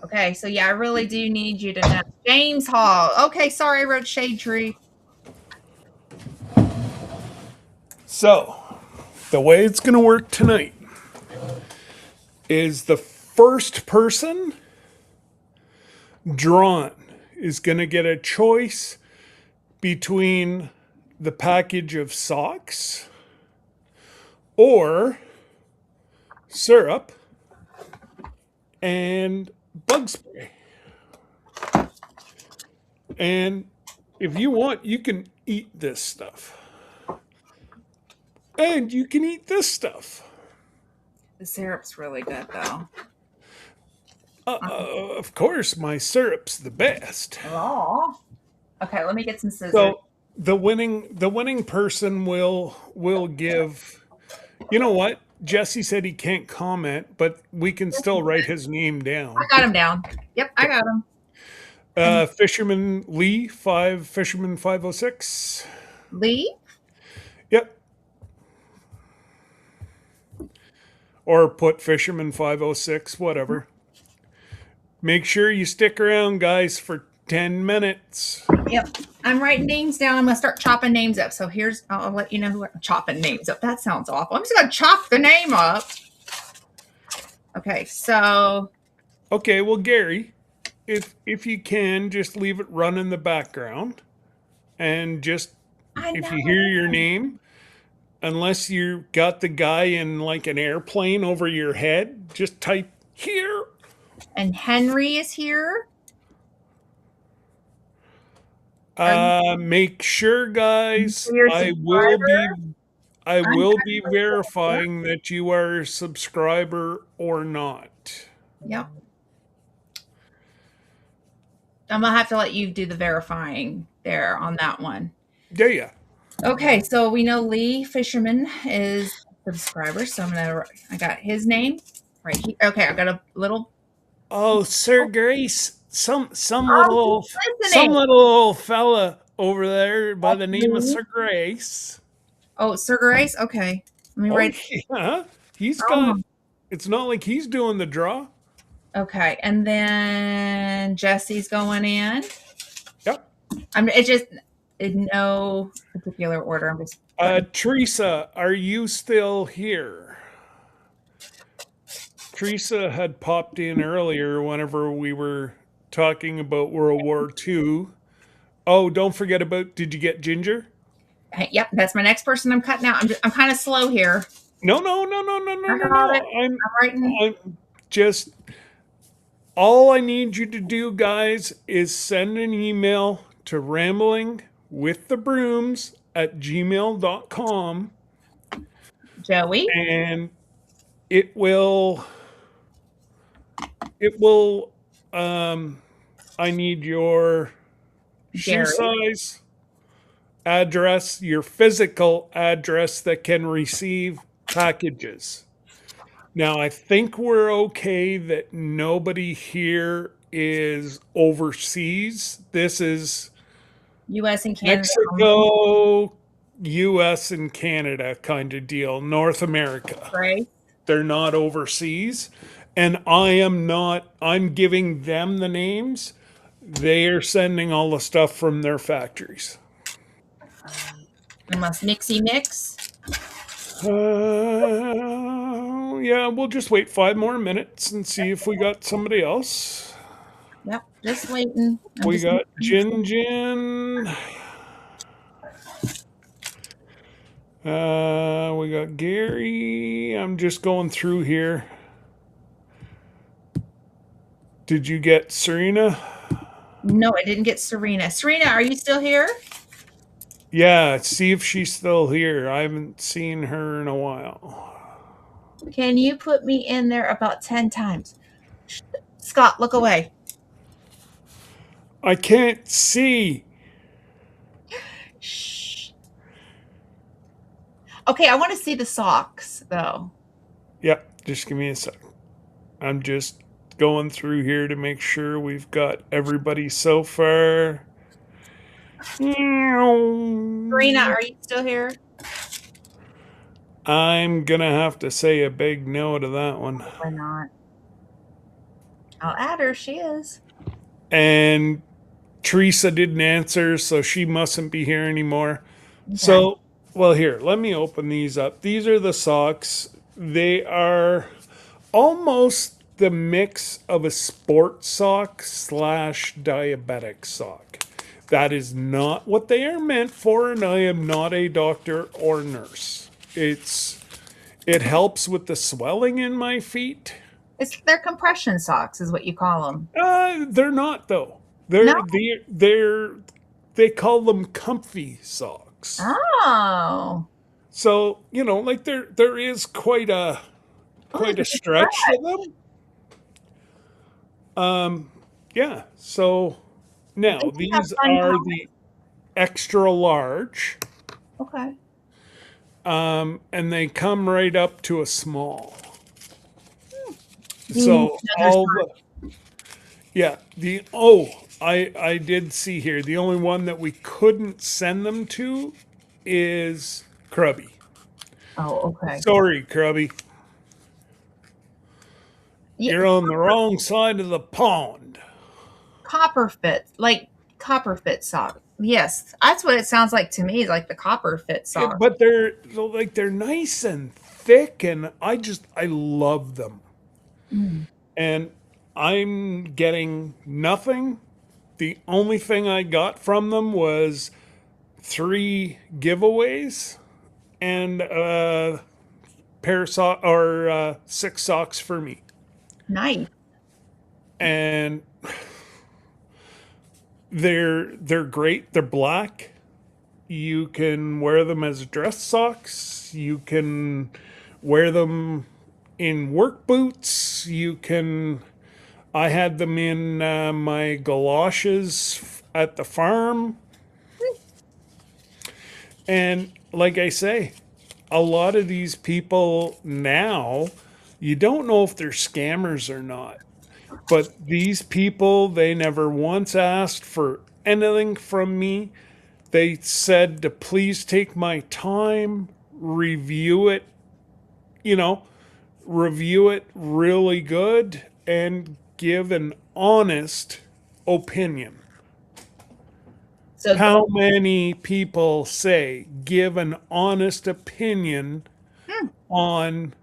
Okay, so yeah, I really do need you to know. James Hall. Okay, sorry I wrote Shade Tree. So, the way it's going to work tonight is the first person drawn is going to get a choice between the package of socks or syrup and bug spray. And if you want, you can eat this stuff. And you can eat this stuff. The syrup's really good though. Of course, my syrup's the best. Oh. Okay, let me get some scissors. So the winning person will give. You know what? Jesse said he can't comment, but we can still write his name I down. got him down. Yep, I got him. And Fisherman Lee, Fisherman 506. Lee? Yep. Or put Fisherman 506, whatever. Make sure you stick around, guys, for 10 minutes. Yep. I'm writing names down. I'm gonna start chopping names up. So I'll let you know who I'm chopping names up. That sounds awful. I'm just gonna chop the name up. Okay, so Okay, well, Gary, if you can, just leave it run in the background. And just, I if know. you hear your name, unless you got the guy in like an airplane over your head, just type here. And Henry is here. Are Make sure, guys, you a I will be subscriber? I I'm will be definitely here. verifying that you are a subscriber or not. Yep. I'm gonna have to let you do the verifying there on that one. Yeah, yeah. Okay, so we know Lee Fisherman is a subscriber, so I got his name right here. Okay, I got a little. Oh, Sir Grace, some Oh, little he's some listening. little old fella over there by That's the name of Lee. Sir Grace. Oh, Sir Grace. Okay, let me Oh write. yeah, he's got. Oh, It's not like he's doing the draw. okay, and then Jesse's going in. Yep. It just in no particular order. I'm just Teresa, are you still here? Teresa had popped in earlier whenever we were talking about World War II. Oh, don't forget about. Did you get Ginger? Yep, that's my next person I'm cutting out. I'm kind of slow here. No, no, no, no, no, no, I no, got no. it. I'm writing. I'm just all I need you to do, guys, is send an email to ramblingwiththebrooms@gmail.com, Joey, and it will it will I need your shoe Gary, size, address, your physical address that can receive packages. Now, I think we're okay that nobody here is overseas. This is U.S. and Canada only. Mexico, US, and Canada kind of deal, North America. Right? They're not overseas. And I am not, I'm giving them the names. They are sending all the stuff from their factories. We must mixy mix. Yeah, we'll just wait 5 more minutes and see if we got somebody else. Yep, just waiting. I'm We just got Jin Jin. We got Gary. I'm just going through here. Did you get Serena? No, I didn't get Serena. Serena, are you still here? Yeah, see if she's still here. I haven't seen her in a while. Can you put me in there about 10 times? Scott, look away. I can't see. Shh. Okay, I want to see the socks though. Yep, just give me a sec. I'm just going through here to make sure we've got everybody so far. Serena, are you still here? I'm gonna have to say a big no to that one. Why not? I'll add her. She is. And Teresa didn't answer, so she mustn't be here anymore. Okay. So, well, here, let me open these up. These are the socks. They are almost the mix of a sports sock slash diabetic sock. That is not what they are meant for, and I am not a doctor or nurse. It helps with the swelling in my feet. They're compression socks, is what you call them. They're not though. No. They call them comfy socks. Oh. So like there is Oh, there's quite a a stretch to stretch. them. Yeah. So They now do have these fun are colors. the extra large, Okay. and they come right up to a small. Do you need So another all size? the yeah the oh I did see here the only one that we couldn't send them to is Krubby. Oh, okay. Sorry, Krubby. Yeah, You're on the wrong side of the pond. copper fit, like copper fit sock. Yes, that's what it sounds like to me, like the copper fit Yeah, sock. but they're nice and thick, and I love them. Mm, And I'm getting nothing. The only thing I got from them was 3 giveaways and a pair of or 6 socks for me. nice. And they're great. They're black. You can wear them as dress socks. You can wear them in work boots. You can. I had them in my galoshes at the farm. And like I say, a lot of these people now, you don't know if they're scammers or not. But these people, they never once asked for anything from me. They said to please take my time, review it, you know, review it really good, and give an honest opinion. So How many people say give an honest opinion hmm, on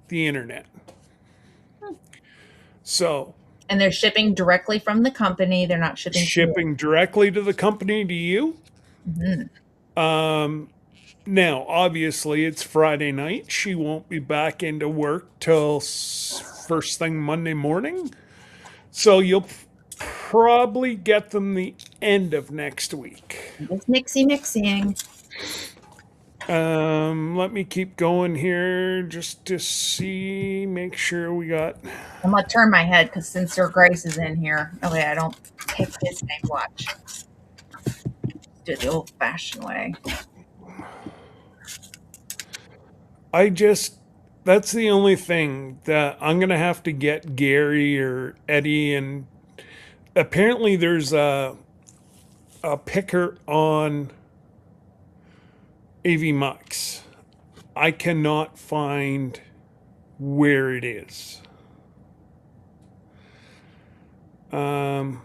the internet? hmm. So, And they're shipping directly from the company. They're not shipping to you. shipping directly to the company to you. Mhm. Now, obviously, it's Friday night. She won't be back into work till first thing Monday morning. So you'll probably get them the end of next week. Just mixing. Let me keep going here just to see, make sure we got. I'm gonna turn my head because since Sir Grace is in here, oh wait, I don't take his name. Watch, do it the old-fashioned way. I just, that's the only thing that I'm going to have to get Gary or Eddie. And apparently there's a picker on AV Mux. I cannot find where it is. Um,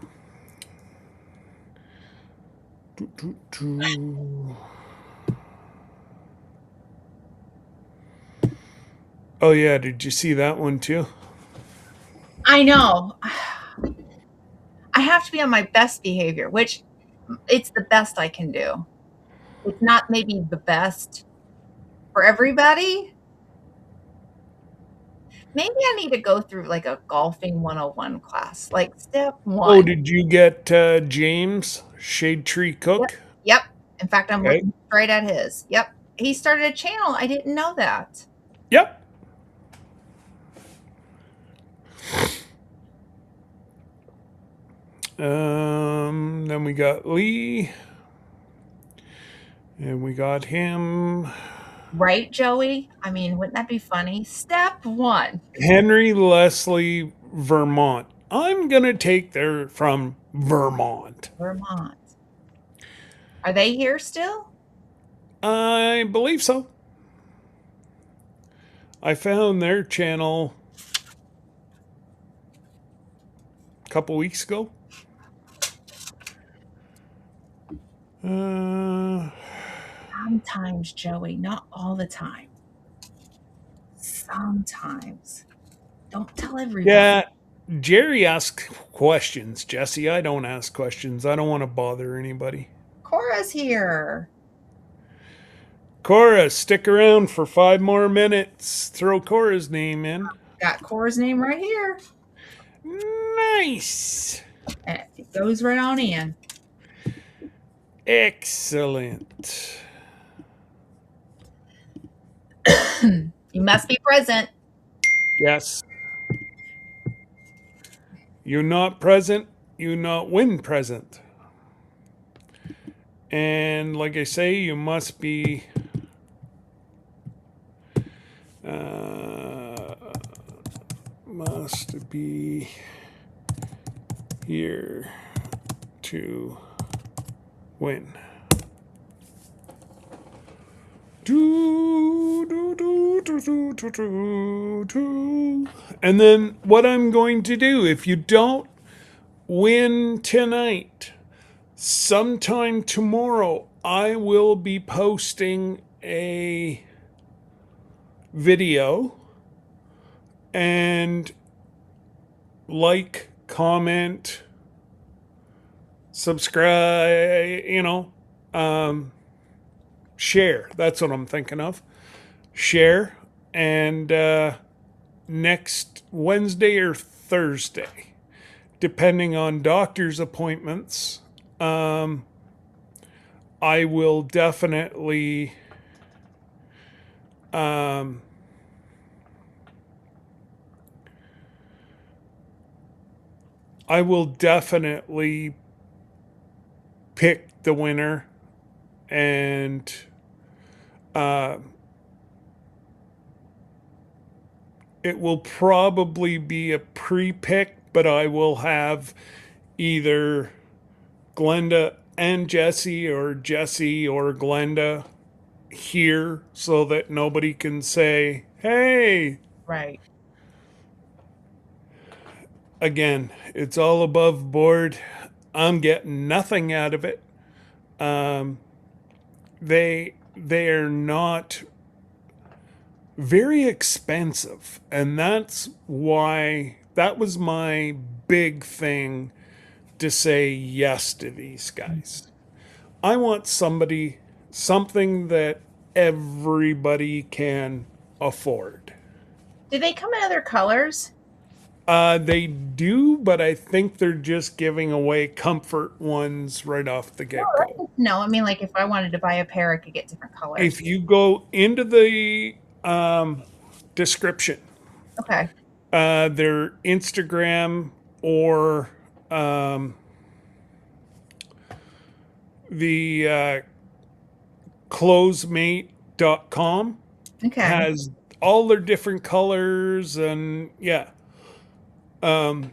doo, doo, doo. Oh yeah, did you see that one too? I know. I have to be on my best behavior, which it's the best I can do. It's not maybe the best for everybody. Maybe I need to go through like a golfing 101 class, like step Oh, 1. did you get James Shade Tree Yep. Cook? Yep. In fact, I'm Okay. looking straight at his. Yep. He started a channel. I didn't know that. Yep. Then we got Lee, and we got him. Right, Joey? I mean, wouldn't that be funny? Step 1, Henry Leslie, Vermont. I'm gonna take there from Vermont. Vermont. Are they here still? I believe so. I found their channel a couple weeks ago. Sometimes, Joey, not all the time. Sometimes. Don't tell everybody. Yeah, Jerry asks questions, Jesse. I don't ask questions. I don't want to bother anybody. Cora's here. Cora, stick around for 5 more minutes. Throw Cora's name in. Got Cora's name right here. Nice. And it goes right on in. Excellent. You must be present. Yes. You not present, you not win present. And like I say, you must be here to win. And then what I'm going to do, if you don't win tonight, sometime tomorrow, I will be posting a video and like, comment, subscribe, share. That's what I'm thinking of. Share. And next Wednesday or Thursday, depending on doctor's appointments, I will definitely pick the winner, and it will probably be a pre-pick, but I will have either Glenda and Jesse or Jesse or Glenda here so that nobody can say, hey, Right. again, it's all above board. I'm getting nothing out of it. They are not very expensive, and that's why that was my big thing to say yes to these guys. I want something that everybody can afford. Do they come in other colors? They do, but I think they're just giving away comfort ones right off the No, get go. no, I mean, like, if I wanted to buy a pair, I could get different colors. If you go into the description, Okay. their Instagram or um, the closemate.com Okay. has all their different colors, and yeah, um,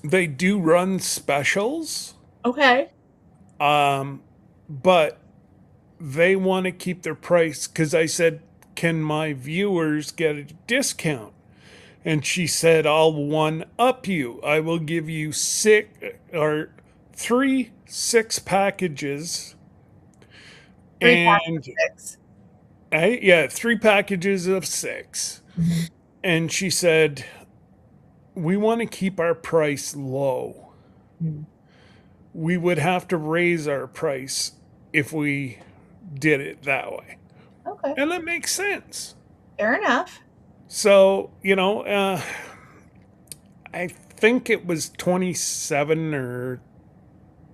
they do run specials, Okay. but they want to keep their price because I said, can my viewers get a discount? And she said, I'll one up you. I will give you three 6 packages. 3 packs And of 6. yeah, 3 packages of 6. Mhm. And she said, we want to keep our price low. Mm. We would have to raise our price if we did it that way. Okay. And that makes sense. Fair enough. So, I think it was 27 or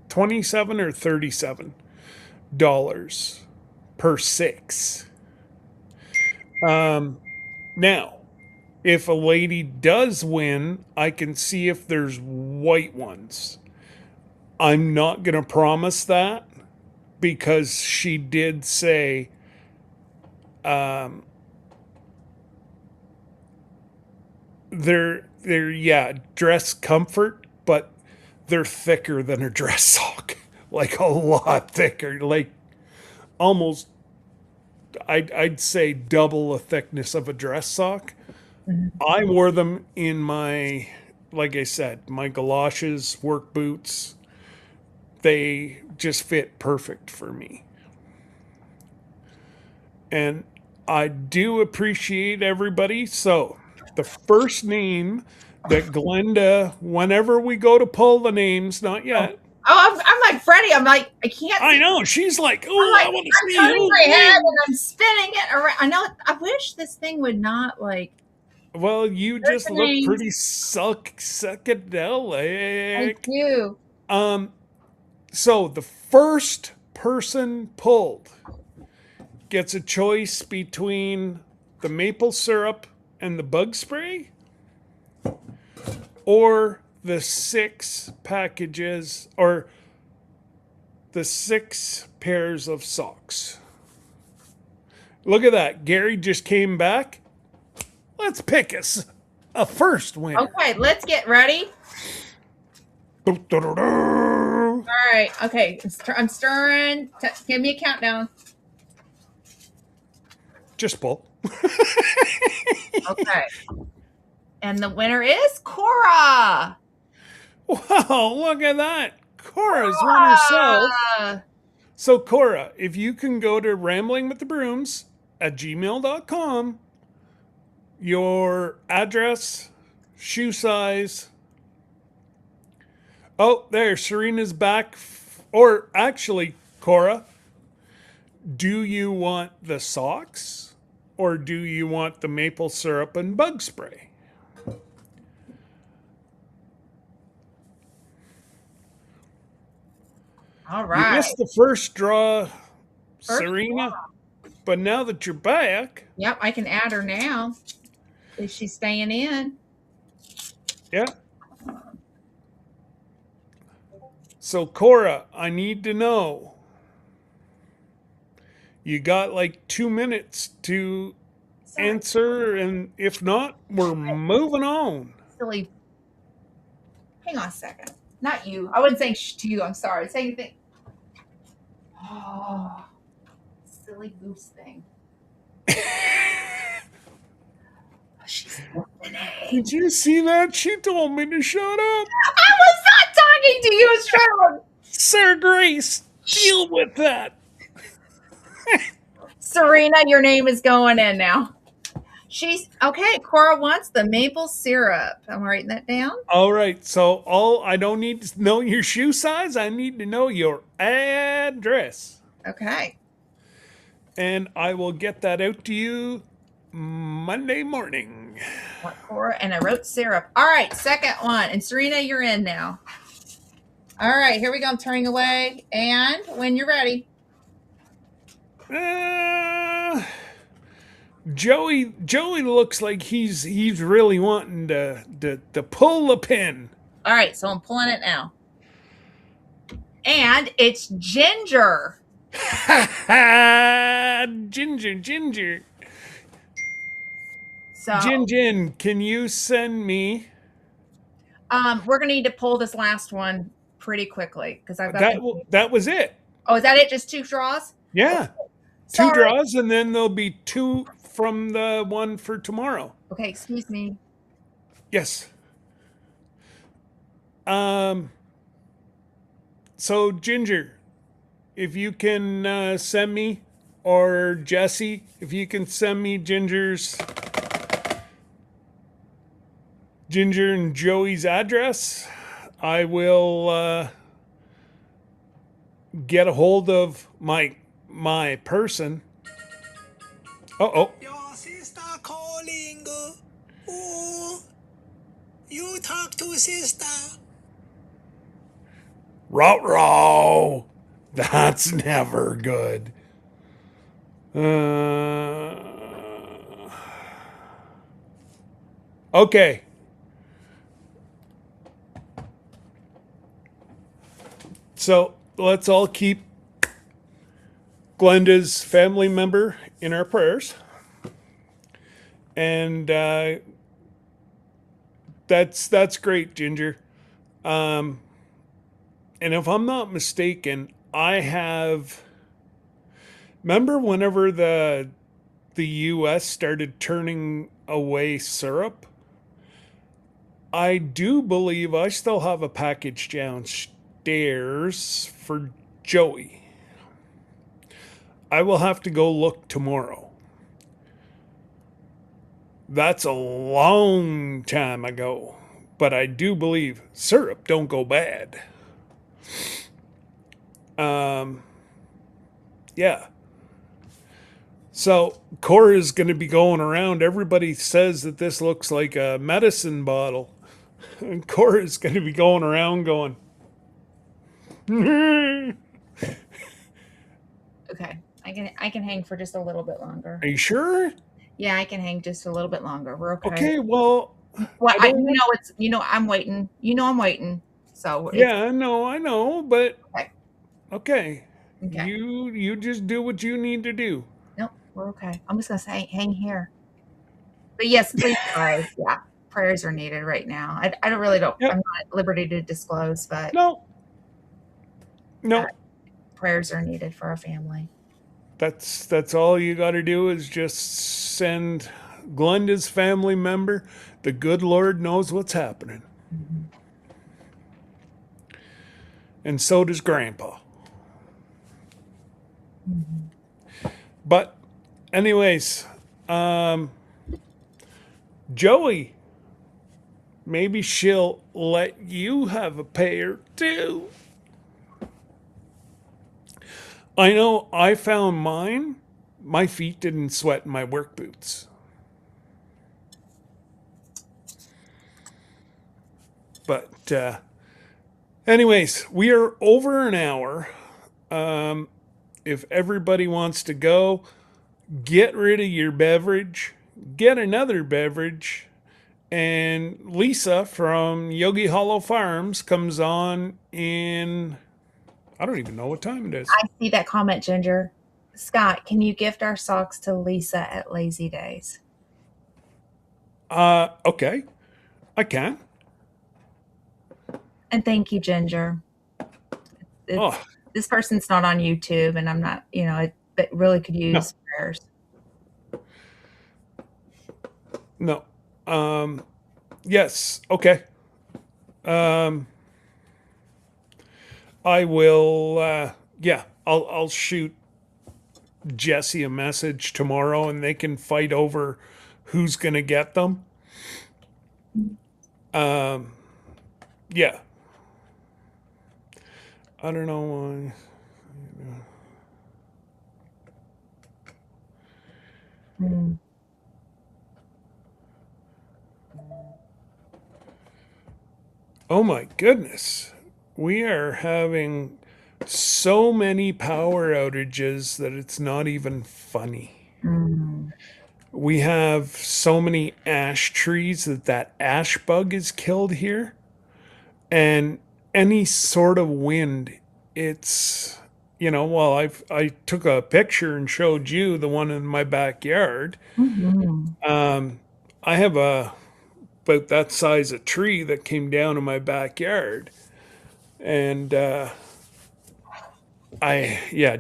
$37 per 6. Now, if a lady does win, I can see if there's white ones. I'm not going to promise that because she did say they're yeah, dress comfort, but they're thicker than a dress sock. Like a lot thicker, like almost I'd say double the thickness of a dress sock. Mhm. I wore them in my, like I said, my galoshes, work boots. They just fit perfect for me. And I do appreciate everybody. So, the first name that Glenda, whenever we go to pull the names, not Oh, yet. I'm like Freddie. I'm like, I can't I see. know. She's like, I'm oh, like, I want to I'm see turning who my head and wins. I'm spinning it around. I know. I wish this thing would not like. Well, you There's just the look names. pretty I psychedelic. do. So the first person pulled gets a choice between the maple syrup and the bug spray, or the 6 packages, or the 6 pairs of socks. Look at that. Gary just came back. Let's pick us a first winner. Okay, let's get ready. Do-do-do-do. All right. Okay, I'm stirring. Give me a countdown. Just pull. Okay. And the winner is Cora. Wow, look at that. Cora's won herself. Ah, So, Cora, if you can go to ramblingwiththebrooms at gmail.com, your address, shoe size. Oh, there, Serena's back. Or actually, Cora, do you want the socks or do you want the maple syrup and bug spray? all You right. missed the first draw, First Serena, but now that you're back, Yep, I can add her now. Is she staying in? yeah. So, Cora, I need to know. You got like 2 minutes to Sorry, answer, and if not, we're moving on. silly. Hang on a second. Not you. I wasn't saying shh to you. I'm sorry. Say anything. Oh, silly goose thing. She's listening. Did you see that? She told me to shut up. I was not talking to you, Cheryl. Sir Grace, deal with that. Serena, your name is going in now. She's okay. Cora wants the maple syrup. I'm writing that down. All right, so I don't need to know your shoe size. I need to know your address. Okay. And I will get that out to you Monday morning. Core, and I wrote syrup. All right, second one. And Serena, you're in now. All right, here we go. I'm turning away. And when you're ready. Uh, Joey looks like he's really wanting to pull the pin. All right, so I'm pulling it now. And it's Ginger. Ha ha! Ginger. So Jin, can you send me we're gonna need to pull this last one pretty quickly because I've got that? the. That was it. Oh, is that it? Just two draws? Yeah, two Sorry. draws, and then there'll be two from the one for tomorrow. Okay, excuse me. Yes. Um. So Ginger, if you can send me, or Jesse, if you can send me Ginger and Joey's address, I will get a hold of my person. Oh, Your sister calling. Oh, you talk to sister. row. That's never good. Uh, okay. So let's all keep Glenda's family member in our prayers. And that's great, Ginger. And if I'm not mistaken, I have. Remember whenever the U.S. started turning away syrup? I do believe I still have a package downstairs for Joey. I will have to go look tomorrow. That's a long time ago, but I do believe syrup don't go bad. Yeah. So Cora's going to be going around. Everybody says that this looks like a medicine bottle. And Cora's going to be going around going, are Okay. I can hang for just a little bit longer. you sure? Yeah, I can hang just a little bit longer. We're okay. Okay, well, Well, I don't want. I'm waiting. I'm waiting. So it's Yeah, I know, but okay. okay. Okay. You just do what you need to do. Nope, we're okay. I'm just gonna say hang here. But yes, please pray. Yeah. Prayers are needed right now. I don't really don't I'm Yep. not at liberty to disclose, but No, uh, no. prayers are needed for our family. That's all you got to do is just send Glenda's family member. The good Lord knows what's happening, Mhm. and so does Grandpa. Mhm. But, anyways, um, Joey, maybe she'll let you have a pair too. I know I found mine. My feet didn't sweat in my work boots. But, anyways, we are over an hour. If everybody wants to go, get rid of your beverage, get another beverage, and Lisa from Yogi Hollow Farms comes on in. I don't even know what time it is. I see that comment, Ginger. Scott, can you gift our socks to Lisa at Lazy Days? Okay, I can. And thank you, Ginger. It's Oh, this person's not on YouTube, and I'm not, but really could no, use prayers. no. Yes, okay. Um, I will, yeah, I'll shoot Jesse a message tomorrow and they can fight over who's going to get them. Yeah. I don't know why. Mm. Oh my goodness. We are having so many power outages that it's not even funny. Mm. We have so many ash trees that ash bug is killed here, and any sort of wind, it's well, I took a picture and showed you the one in my backyard. Mhm. Um, I have a about that size of tree that came down in my backyard, and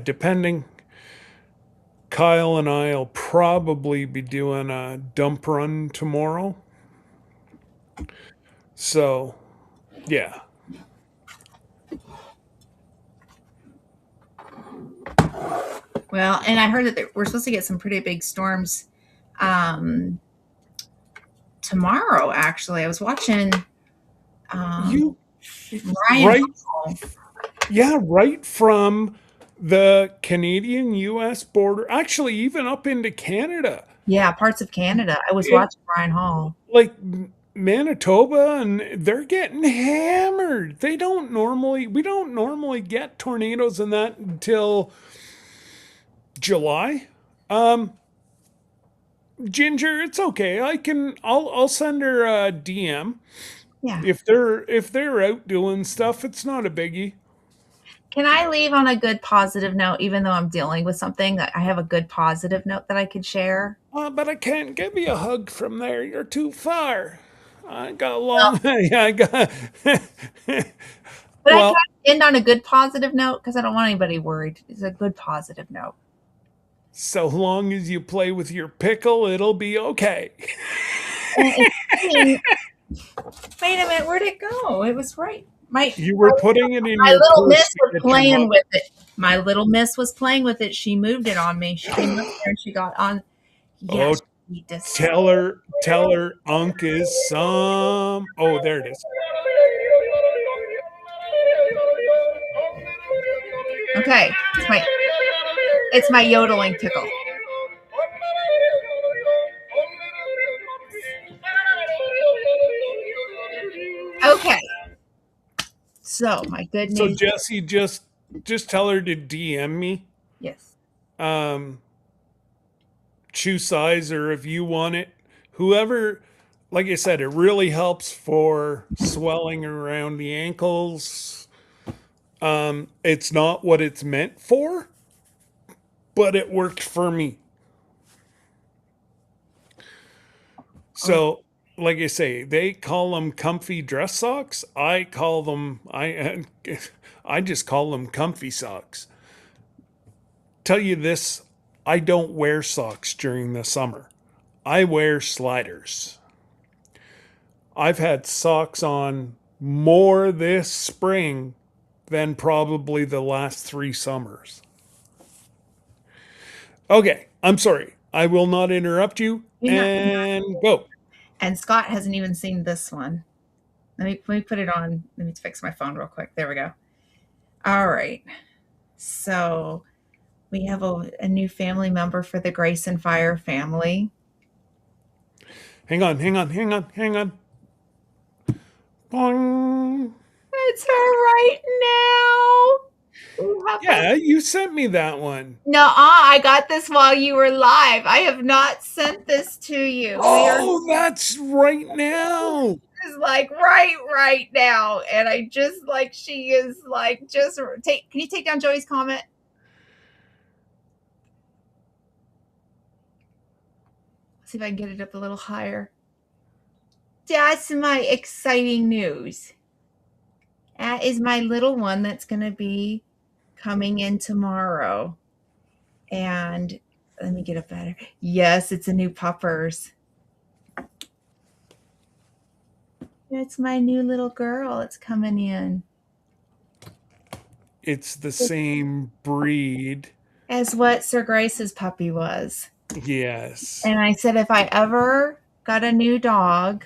depending, Kyle and I'll probably be doing a dump run tomorrow. So, yeah. Well, and I heard that we're supposed to get some pretty big storms um, tomorrow. Actually, I was watching You Ryan right, Hall. yeah, right from the Canadian US border, actually even up into Canada. Yeah, parts of Canada. I was It watching Ryan Hall. like Manitoba, and they're getting hammered. We don't normally get tornadoes in that until July. Um, Ginger, it's okay. I'll send her a DM. Yeah. If they're out doing stuff, it's not a biggie. Can I leave on a good positive note, even though I'm dealing with something? I have a good positive note that I could share. But I can't give you a hug from there. You're too far. I got a Well, long. Yeah, I got. but I can Well, end on a good positive note because I don't want anybody worried. It's a good positive note. so long as you play with your pickle, it'll be okay. And it's funny. Wait a minute, where'd it go? It was right. You were putting it in My your little purse miss to was get your playing mug. with it. My little miss was playing with it. She moved it on me. She came up there and she got on. Oh, Yes, she decided. tell her, Unc is some. Oh, there it is. Okay, it's my yodeling tickle. Okay, so my good So news. Jesse, just tell her to DM me. Yes. Um, shoe size, or if you want it, whoever. Like I said, it really helps for swelling around the ankles. It's not what it's meant for, but it worked for me. Oh, So, like I say, they call them comfy dress socks. I call them I just call them comfy socks. Tell you this, I don't wear socks during the summer. I wear sliders. I've had socks on more this spring than probably the last 3 summers. Okay, I'm sorry. I will not interrupt you, you're not. and go. And Scott hasn't even seen this one. Let me put it on. Let me fix my phone real quick. There we go. All right. So we have a new family member for the Grace and Fire family. Hang on. Boing. It's her right now. Ooh, how fun. Yeah, you sent me that one. No, I got this while you were live. I have not sent this to you. Oh, that's right now. Is like right now, and I just like she is like just take. Can you take down Joey's comment? See if I can get it up a little higher. That's my exciting news. That is my little one that's going to be coming in tomorrow. And let me get it better. Yes, it's a new puppers. It's my new little girl. It's coming in. It's the same breed. As what Sir Grace's puppy was. Yes. And I said, if I ever got a new dog,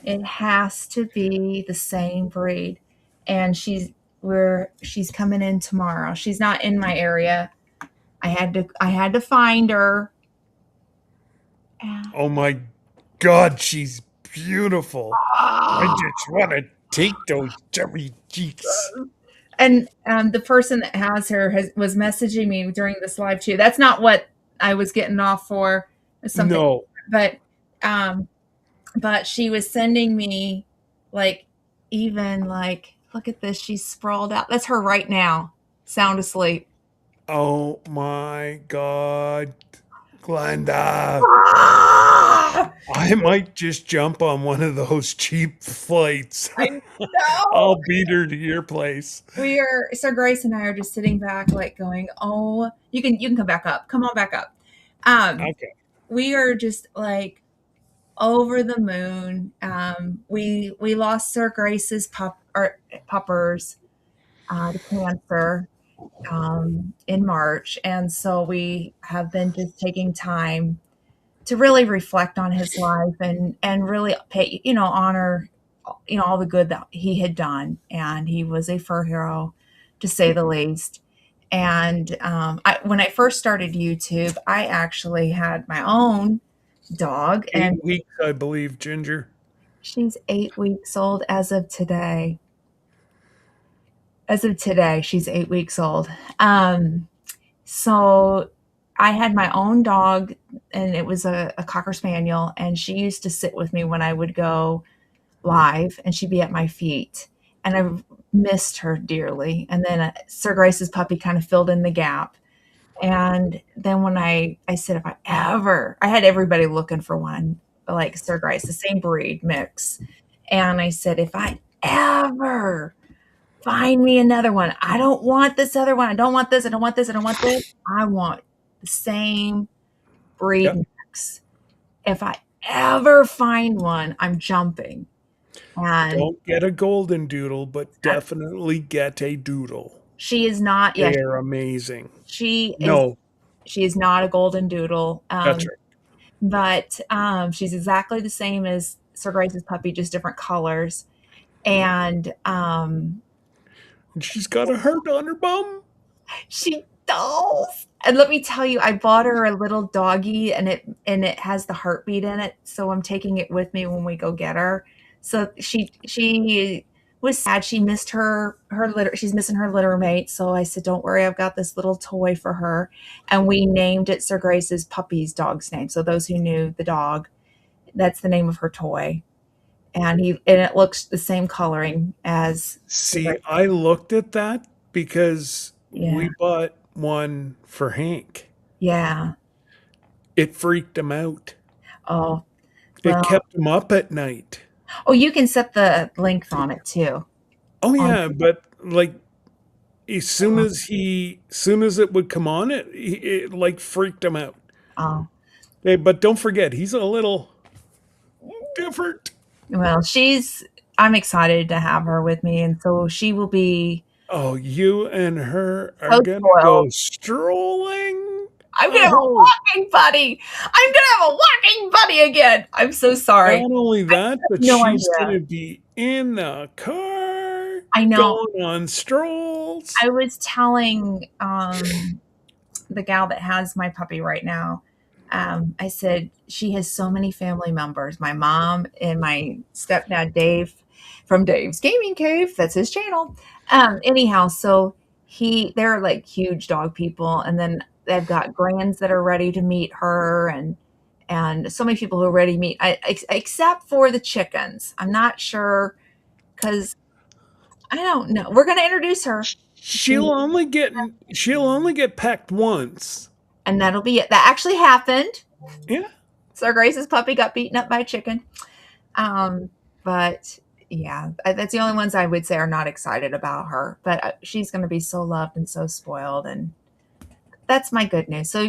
it has to be the same breed. And she's coming in tomorrow. She's not in my area. I had to find her. Oh my God, she's beautiful. I Ah. just want to take those chubby cheeks. And the person that has her was messaging me during this live too. That's not what I was getting off for. Something, No. but um, but she was sending me like even like look at this. She's sprawled out. That's her right now, sound asleep. Oh my God, Glenda. Ah! I might just jump on one of those cheap flights. I know. I'll beat her to your place. We are so Grace and I are just sitting back like going, "Oh, you can come back up. Come on back up." Um Okay. we are just like over the moon. We lost Sir Grace's puppers to cancer in March, and so we have been just taking time to really reflect on his life and really pay honor all the good that he had done, and he was a fur hero to say the least. And when I first started YouTube, I actually had my own dog, and 8 weeks, I believe, Ginger. she's 8 weeks old as of today. As of today, she's 8 weeks old. So I had my own dog, and it was a Cocker Spaniel, and she used to sit with me when I would go live, and she'd be at my feet. And I missed her dearly. And then Sir Grace's puppy kind of filled in the gap. And then when I said, if I had everybody looking for one like Sir Grace, the same breed mix. And I said, if I ever find me another one, I don't want this other one. I don't want this. I don't want this. I don't want this. I want the same breed Yep. mix. If I ever find one, I'm jumping. And Don't get a golden doodle, but definitely get a doodle. she is not, They yes, are amazing. she is No, she is not a golden doodle. that's right. But she's exactly the same as Sir Grace's puppy, just different colors. And And she's got a heart on her bum. she does. And let me tell you, I bought her a little doggy, and it has the heartbeat in it. So I'm taking it with me when we go get her. So she was sad. She missed her litter. She's missing her litter mate. So I said, "Don't worry, I've got this little toy for her." And we named it Sir Grace's puppy's dog's name. So those who knew the dog, that's the name of her toy. And it looks the same coloring as Sir See, Grace. I looked at that because Yeah, we bought one for Hank. yeah. It freaked him out. Oh, It well. kept him up at night. Oh, you can set the length on it too. Oh On yeah, but like soon as it would come on, it like freaked him out. oh, Hey, but don't forget, he's a little different. well, I'm excited to have her with me, and so she will be Oh, you and her are so gonna spoiled. go strolling. I'm gonna have a Oh, walking buddy. I'm gonna have a walking buddy again. I'm so sorry. not only that, but No she's idea. gonna be in the car I know. going on strolls. I was telling the gal that has my puppy right now. I said she has so many family members. My mom and my stepdad Dave from Dave's Gaming Cave. That's his channel. Anyhow, so they're like huge dog people, and then they've got grands that are ready to meet her, and so many people who are ready to meet. Except for the chickens. I'm not sure because I don't know. We're going to introduce her. She'll only get pecked once. And that'll be it. That actually happened. Yeah. Sir Grace's puppy got beaten up by a chicken. But yeah, that's the only ones I would say are not excited about her. But she's going to be so loved and so spoiled. And that's my good news. So,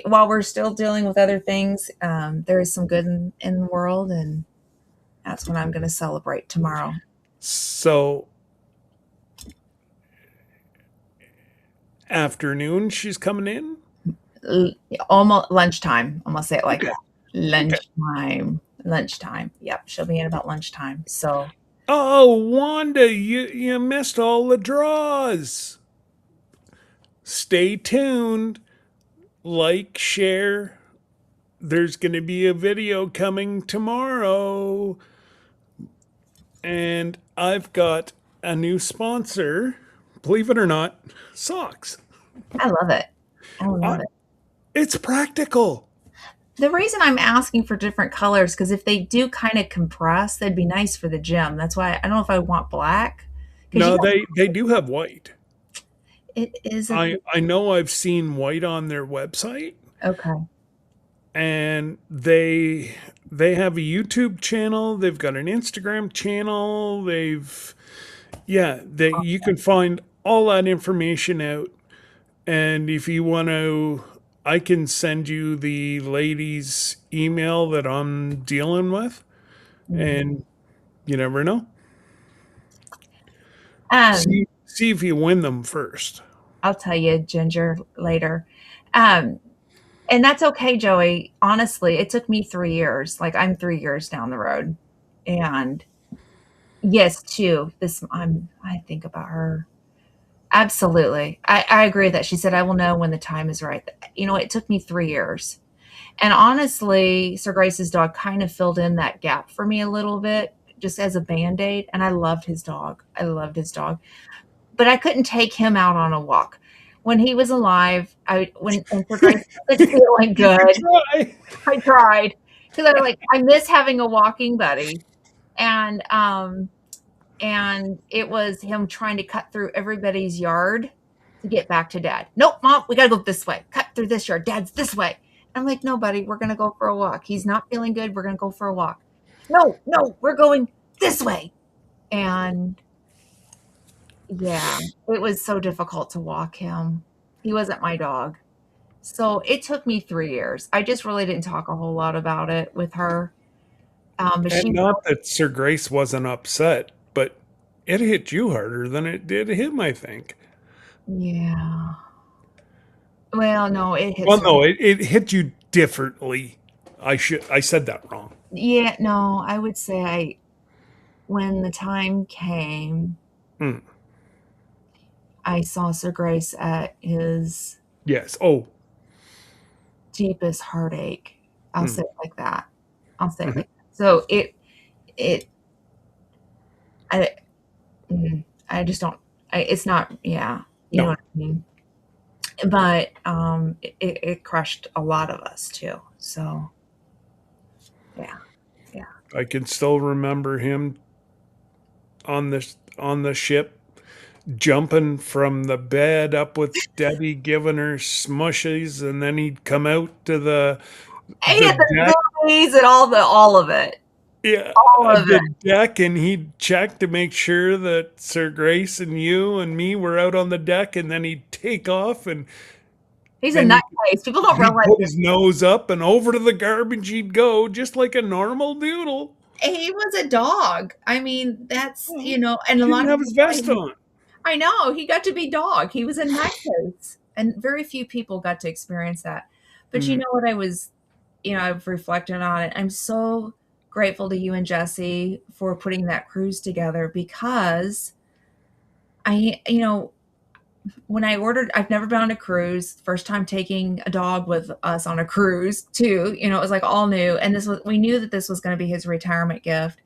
while we're still dealing with other things, there is some good in the world. And that's what I'm going to celebrate tomorrow. So afternoon, she's coming in. Almost lunchtime. I'm going to say it like Okay. that. Lunchtime. Lunchtime. Yep. She'll be in about lunchtime. So. Oh, Wanda, you missed all the draws. Stay tuned. Like, share there's going to be a video coming tomorrow, and I've got a new sponsor. Believe it or not, socks. I love it. I I, love it. it's practical. The reason I'm asking for different colors, because if they do kind of compress, that'd be nice for the gym. That's why I don't know if I want black. Because No, they do have white. it is a I know I've seen white on their website, okay. and they have a YouTube channel, they've got an Instagram channel, they you can find all that information out. And if you want to, I can send you the lady's email that I'm dealing with, Mhm. and you never know. Um, See if you win them first. I'll tell you, Ginger, later. Um, and that's okay, Joey. Honestly, it took me 3 years. Like I'm 3 years down the road, and yes, too. I think about her. Absolutely. I agree with that. She said, I will know when the time is right. You know, it took me 3 years. And honestly, Sir Grace's dog kind of filled in that gap for me a little bit, just as a band aid. And I loved his dog. I loved his dog. But I couldn't take him out on a walk. When he was alive, and Sir Grace wasn't feeling You can good, try. I tried. Because I was like, I miss having a walking buddy. And and it was him trying to cut through everybody's yard to get back to dad. Nope, mom, we gotta go this way. Cut through this yard. Dad's this way. I'm like, no, buddy, we're gonna go for a walk. He's not feeling good. We're gonna go for a walk. No, no, we're going this way. And yeah, it was so difficult to walk him. He wasn't my dog. So it took me 3 years. I just really didn't talk a whole lot about it with her. But And she, not that Sir Grace wasn't upset, but it hit you harder than it did him, I think. yeah. Well, no, it hits Well, her. no, it hit you differently. I said that wrong. Yeah, no, I would say when the time came, Mm, I saw Sir Grace at his yes. Oh. deepest heartache. I'll Mm, say it like that. I'll say it mhm. like that. So it, I, I just don't, it's not, yeah, you know No, what I mean? But, it crushed a lot of us too. So yeah, yeah. I can still remember him on the ship jumping from the bed up with Debbie giving her smushies, and then he'd come out to And the deck. the movies and all of it, Yeah, all of it. the deck, and he'd check to make sure that Sir Grace and you and me were out on the deck, and then he'd take off, and He's a then nutcase. People don't he'd realize put his nose up and over to the garbage he'd go, just like a normal doodle. he was a dog. I mean, that's, Well, and a he lot didn't of have a people don't vest even on. I know, he got to be dog. He was a nutcase, and very few people got to experience that. But you Mm, know what I've reflected on it. I'm so grateful to you and Jesse for putting that cruise together because you know, when I've never been on a cruise, first time taking a dog with us on a cruise too, it was like all new. And we knew that this was going to be his retirement gift.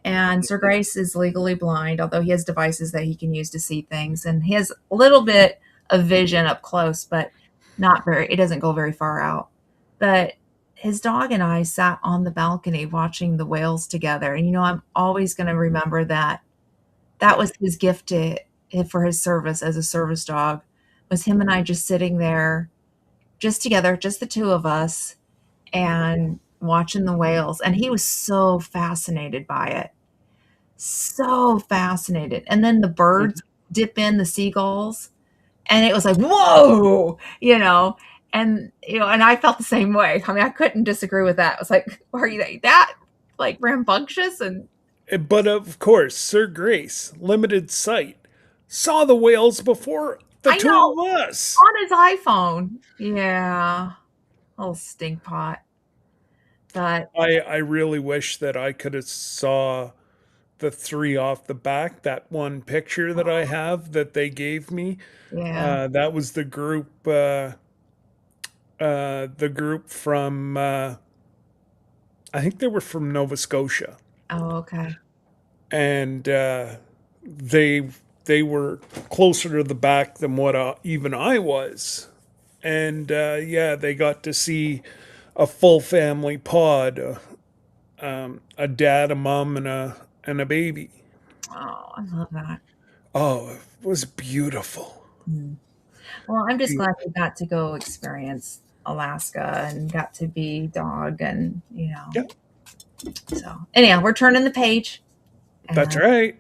And Sir Grace is legally blind, although he has devices that he can use to see things. And he has a little bit of vision up close, but it doesn't go very far out. But his dog and I sat on the balcony watching the whales together. And, I'm always going to remember that. That was his gift for his service as a service dog, was him and I just sitting there, just together, just the two of us, and watching the whales. And he was so fascinated by it, so fascinated. And then the birds mhm. dip in, the seagulls, and it was like, whoa, and I felt the same way. I mean, I couldn't disagree with that. It was like, are you that like rambunctious? And But of course, Sir Grace, limited sight, saw the whales before the I two know, of us. on his iPhone. Yeah. Little stink pot. But I really wish that I could have saw the three off the back. That one picture that I have that they gave me, yeah. that was the group. the group from I think they were from Nova Scotia, Oh, okay. and they they were closer to the back than what even I was, and yeah, they got to see a full family pod, a dad, a mom, and a baby. Oh, I love that. Oh, it was beautiful. Mm. Well, I'm just Be- glad you got to go experience Alaska and got to be dog and, Yeah, so anyhow, we're turning the page that's and right.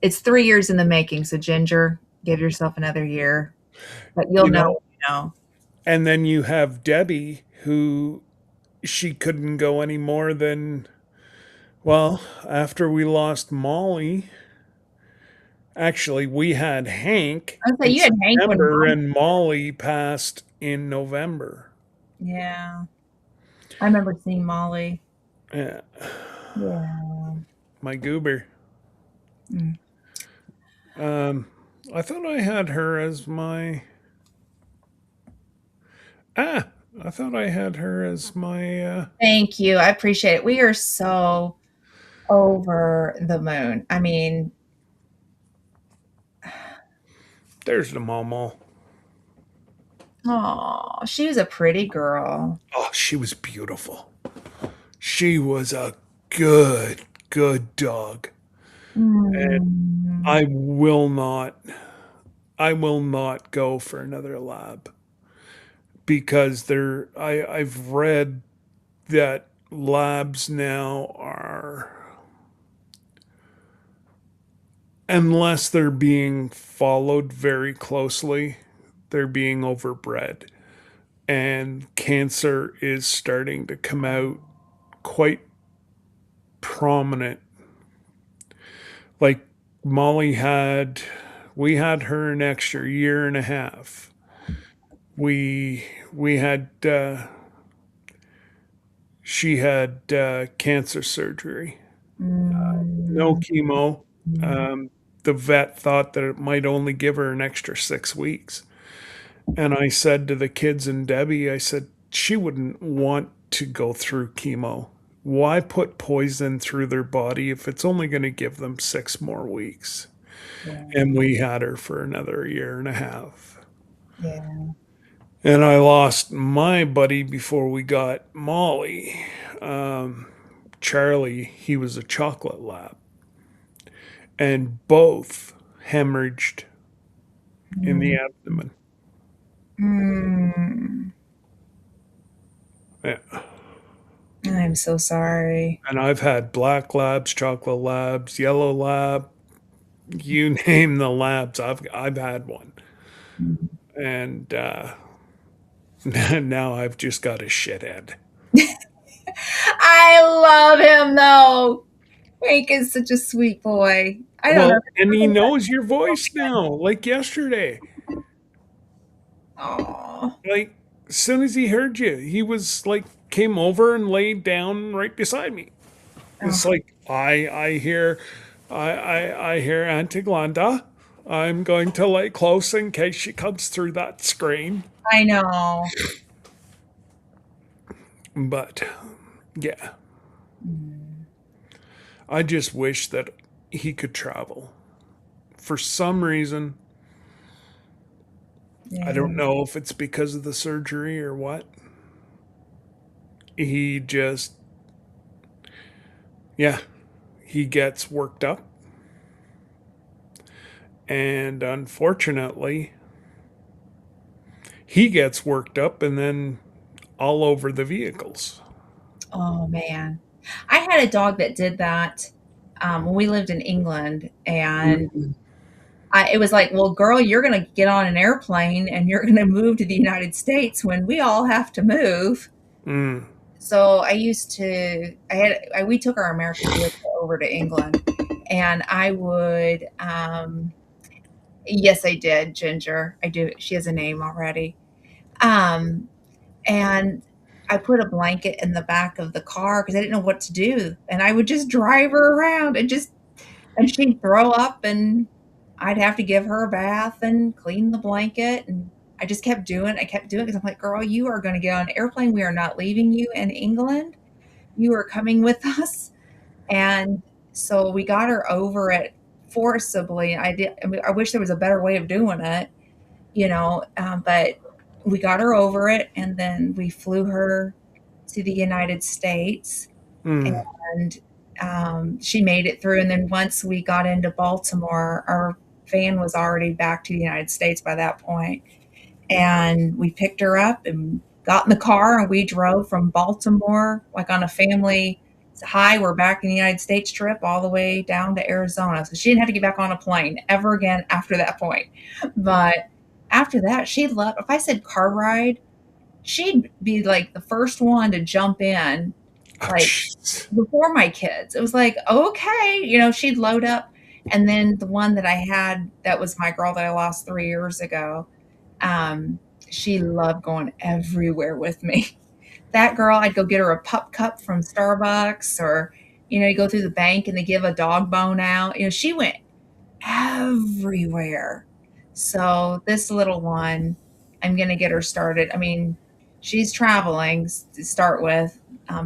it's 3 years in the making. So Ginger, give yourself another year, but you'll You know, know, you know. and then you have Debbie, who she couldn't go any more than, well, after we lost Molly. Actually, we had Hank I was like, in you had Hank when September mom, and Molly passed in November. yeah. I remember seeing Molly. Yeah, Yeah. my goober. Mm. Um, I thought I had her as my. Ah, I thought I had her as my. Thank you. I appreciate it. We are so over the moon. I mean, There's the Momo. oh, she was a pretty girl. Oh, she was beautiful. She was a good, good dog. And Mm. I will not. I will not go for another lab because I've read that labs now are, unless they're being followed very closely, they're being overbred, and cancer is starting to come out quite prominent. Like Molly had, we had her an extra year and a half. We had she had cancer surgery, no Mm. chemo. Mm. Um, the vet thought that it might only give her an extra 6 weeks. And I said to the kids and Debbie, I said, she wouldn't want to go through chemo. Why put poison through their body if it's only going to give them 6 more weeks? Yeah. And we had her for another year and a half. Yeah. And I lost my buddy before we got Molly. Charlie, he was a chocolate lab. And both hemorrhaged in the Mm. abdomen. Mm. Yeah. I'm so sorry. And I've had black labs, chocolate labs, yellow lab, you name the labs. I've had one, Mm. and now I've just got a shithead. I love him though. Hank is such a sweet boy. I don't know. Well, and he knows your voice now, like yesterday. Oh, Like as soon as he heard you, he was like came over and laid down right beside me. It's oh, like I hear Auntie Glenda. I'm going to lay close in case she comes through that screen. I know. But yeah, Mm. I just wish that he could travel. For some reason, I Yeah. don't know if it's because of the surgery or what. He just, yeah, he gets worked up. And unfortunately, he gets worked up and then all over the vehicles. Oh man, I had a dog that did that when we lived in England, and Mm, it was like, well, girl, you're going to get on an airplane and you're going to move to the United States when we all have to move. mm, So I used to, we took our American vehicle over to England, and I would, yes, I did, Ginger. I do. She has a name already. Um, and I put a blanket in the back of the car because I didn't know what to do, and I would just drive her around and she'd throw up, and I'd have to give her a bath and clean the blanket, and I just kept doing. I kept doing because I'm like, girl, you are going to get on an airplane. We are not leaving you in England. You are coming with us. And so we got her over it forcibly. I did. I mean, I wish there was a better way of doing it, but we got her over it, and then we flew her to the United States, Mm. and she made it through. And then once we got into Baltimore, our van was already back to the United States by that point, and we picked her up and got in the car and we drove from Baltimore, like on a family high. We're back in the United States trip all the way down to Arizona. So she didn't have to get back on a plane ever again after that point. But after that, she loved, if I said car ride, she'd be like the first one to jump in, Oh, like jeez. before my kids. It was like, okay, she'd load up. And then the one that I had, that was my girl that I lost 3 years ago. Um, she loved going everywhere with me. That girl, I'd go get her a pup cup from Starbucks, or, you go through the bank and they give a dog bone out. She went everywhere. So this little one, I'm going to get her started. I mean, she's traveling to start with,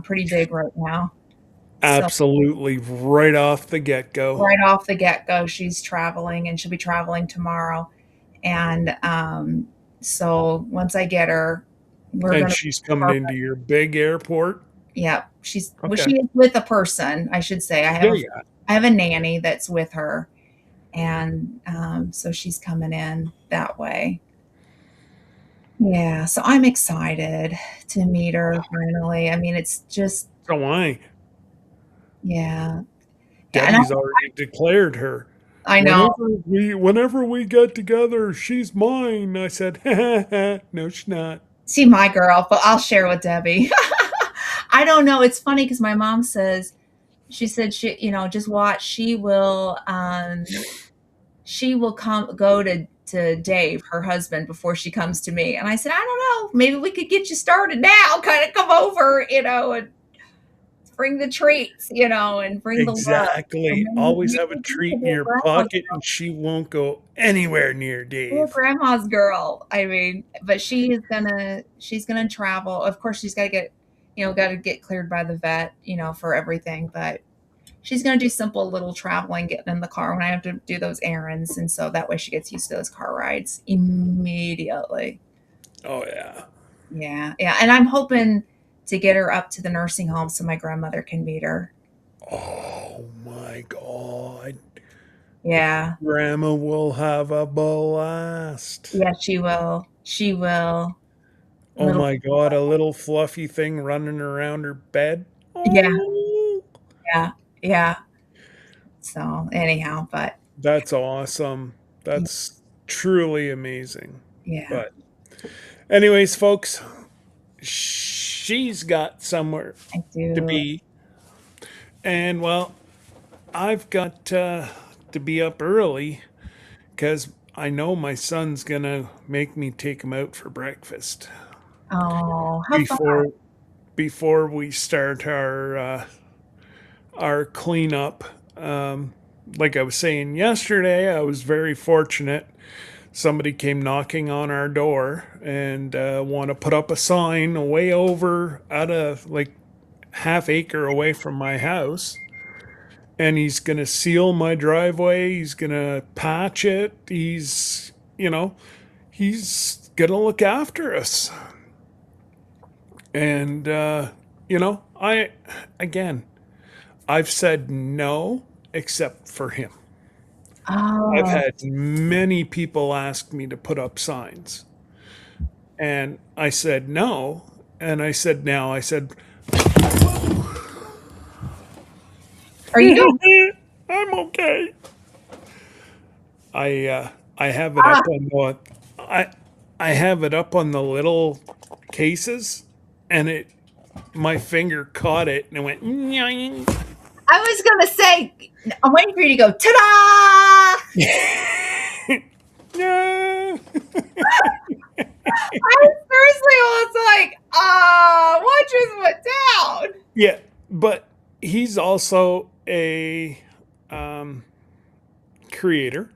pretty big right now. So Absolutely right off the get-go. right off the get go, she's traveling, and she'll be traveling tomorrow. And so once I get her, we're And gonna. she's coming into your big airport. Yeah, Okay. she is with a person, I should say. Yeah, yeah. I have a nanny that's with her, and so she's coming in that way. Yeah, so I'm excited to meet her finally. I mean, it's just, So I. yeah, yeah, and Debbie's already declared her. I know. Whenever we get together, she's mine. I said, no, she's not. See, my girl, but I'll share with Debbie. I don't know. It's funny because my mom says, she said, just watch. She will go to Dave, her husband, before she comes to me. And I said, I don't know. Maybe we could get you started now. Kind of come over, and bring the treats, and bring the love. And Exactly. then Always you have a can be treat in little your grandma's, pocket, and she won't go anywhere near little Dave. grandma's girl. I mean, but she's gonna travel. Of course, she's got to get cleared by the vet, for everything. But she's going to do simple little traveling, getting in the car when I have to do those errands. And so that way she gets used to those car rides immediately. Oh, yeah. Yeah. Yeah. And I'm hoping to get her up to the nursing home so my grandmother can meet her. Oh, my God. Yeah. Grandma will have a blast. Yeah, she will. She will. Oh, Little, my God. A little fluffy thing running around her bed. yeah. Oh, Yeah. Yeah. So anyhow, but that's awesome. That's truly amazing. yeah, But, anyways, folks, she's got somewhere I to do. be. And, well, I've got to be up early because I know my son's going to make me take him out for breakfast Oh, how fun. before before we start our cleanup. Like I was saying yesterday, I was very fortunate. Somebody came knocking on our door and want to put up a sign way over out of like half acre away from my house. And he's going to seal my driveway. He's going to patch it. He's going to look after us. And, again, I've said no except for him. I've Oh, had many people ask me to put up signs. And I said no. And I said, now, I said, are you? I'm okay. I have it Ah, up on I have it up on the little cases, and my finger caught it and it went. "Nyoing." I was gonna say, I'm waiting for you to go, ta-da! Yeah. I seriously was like, what just went down? Yeah, but he's also a creator,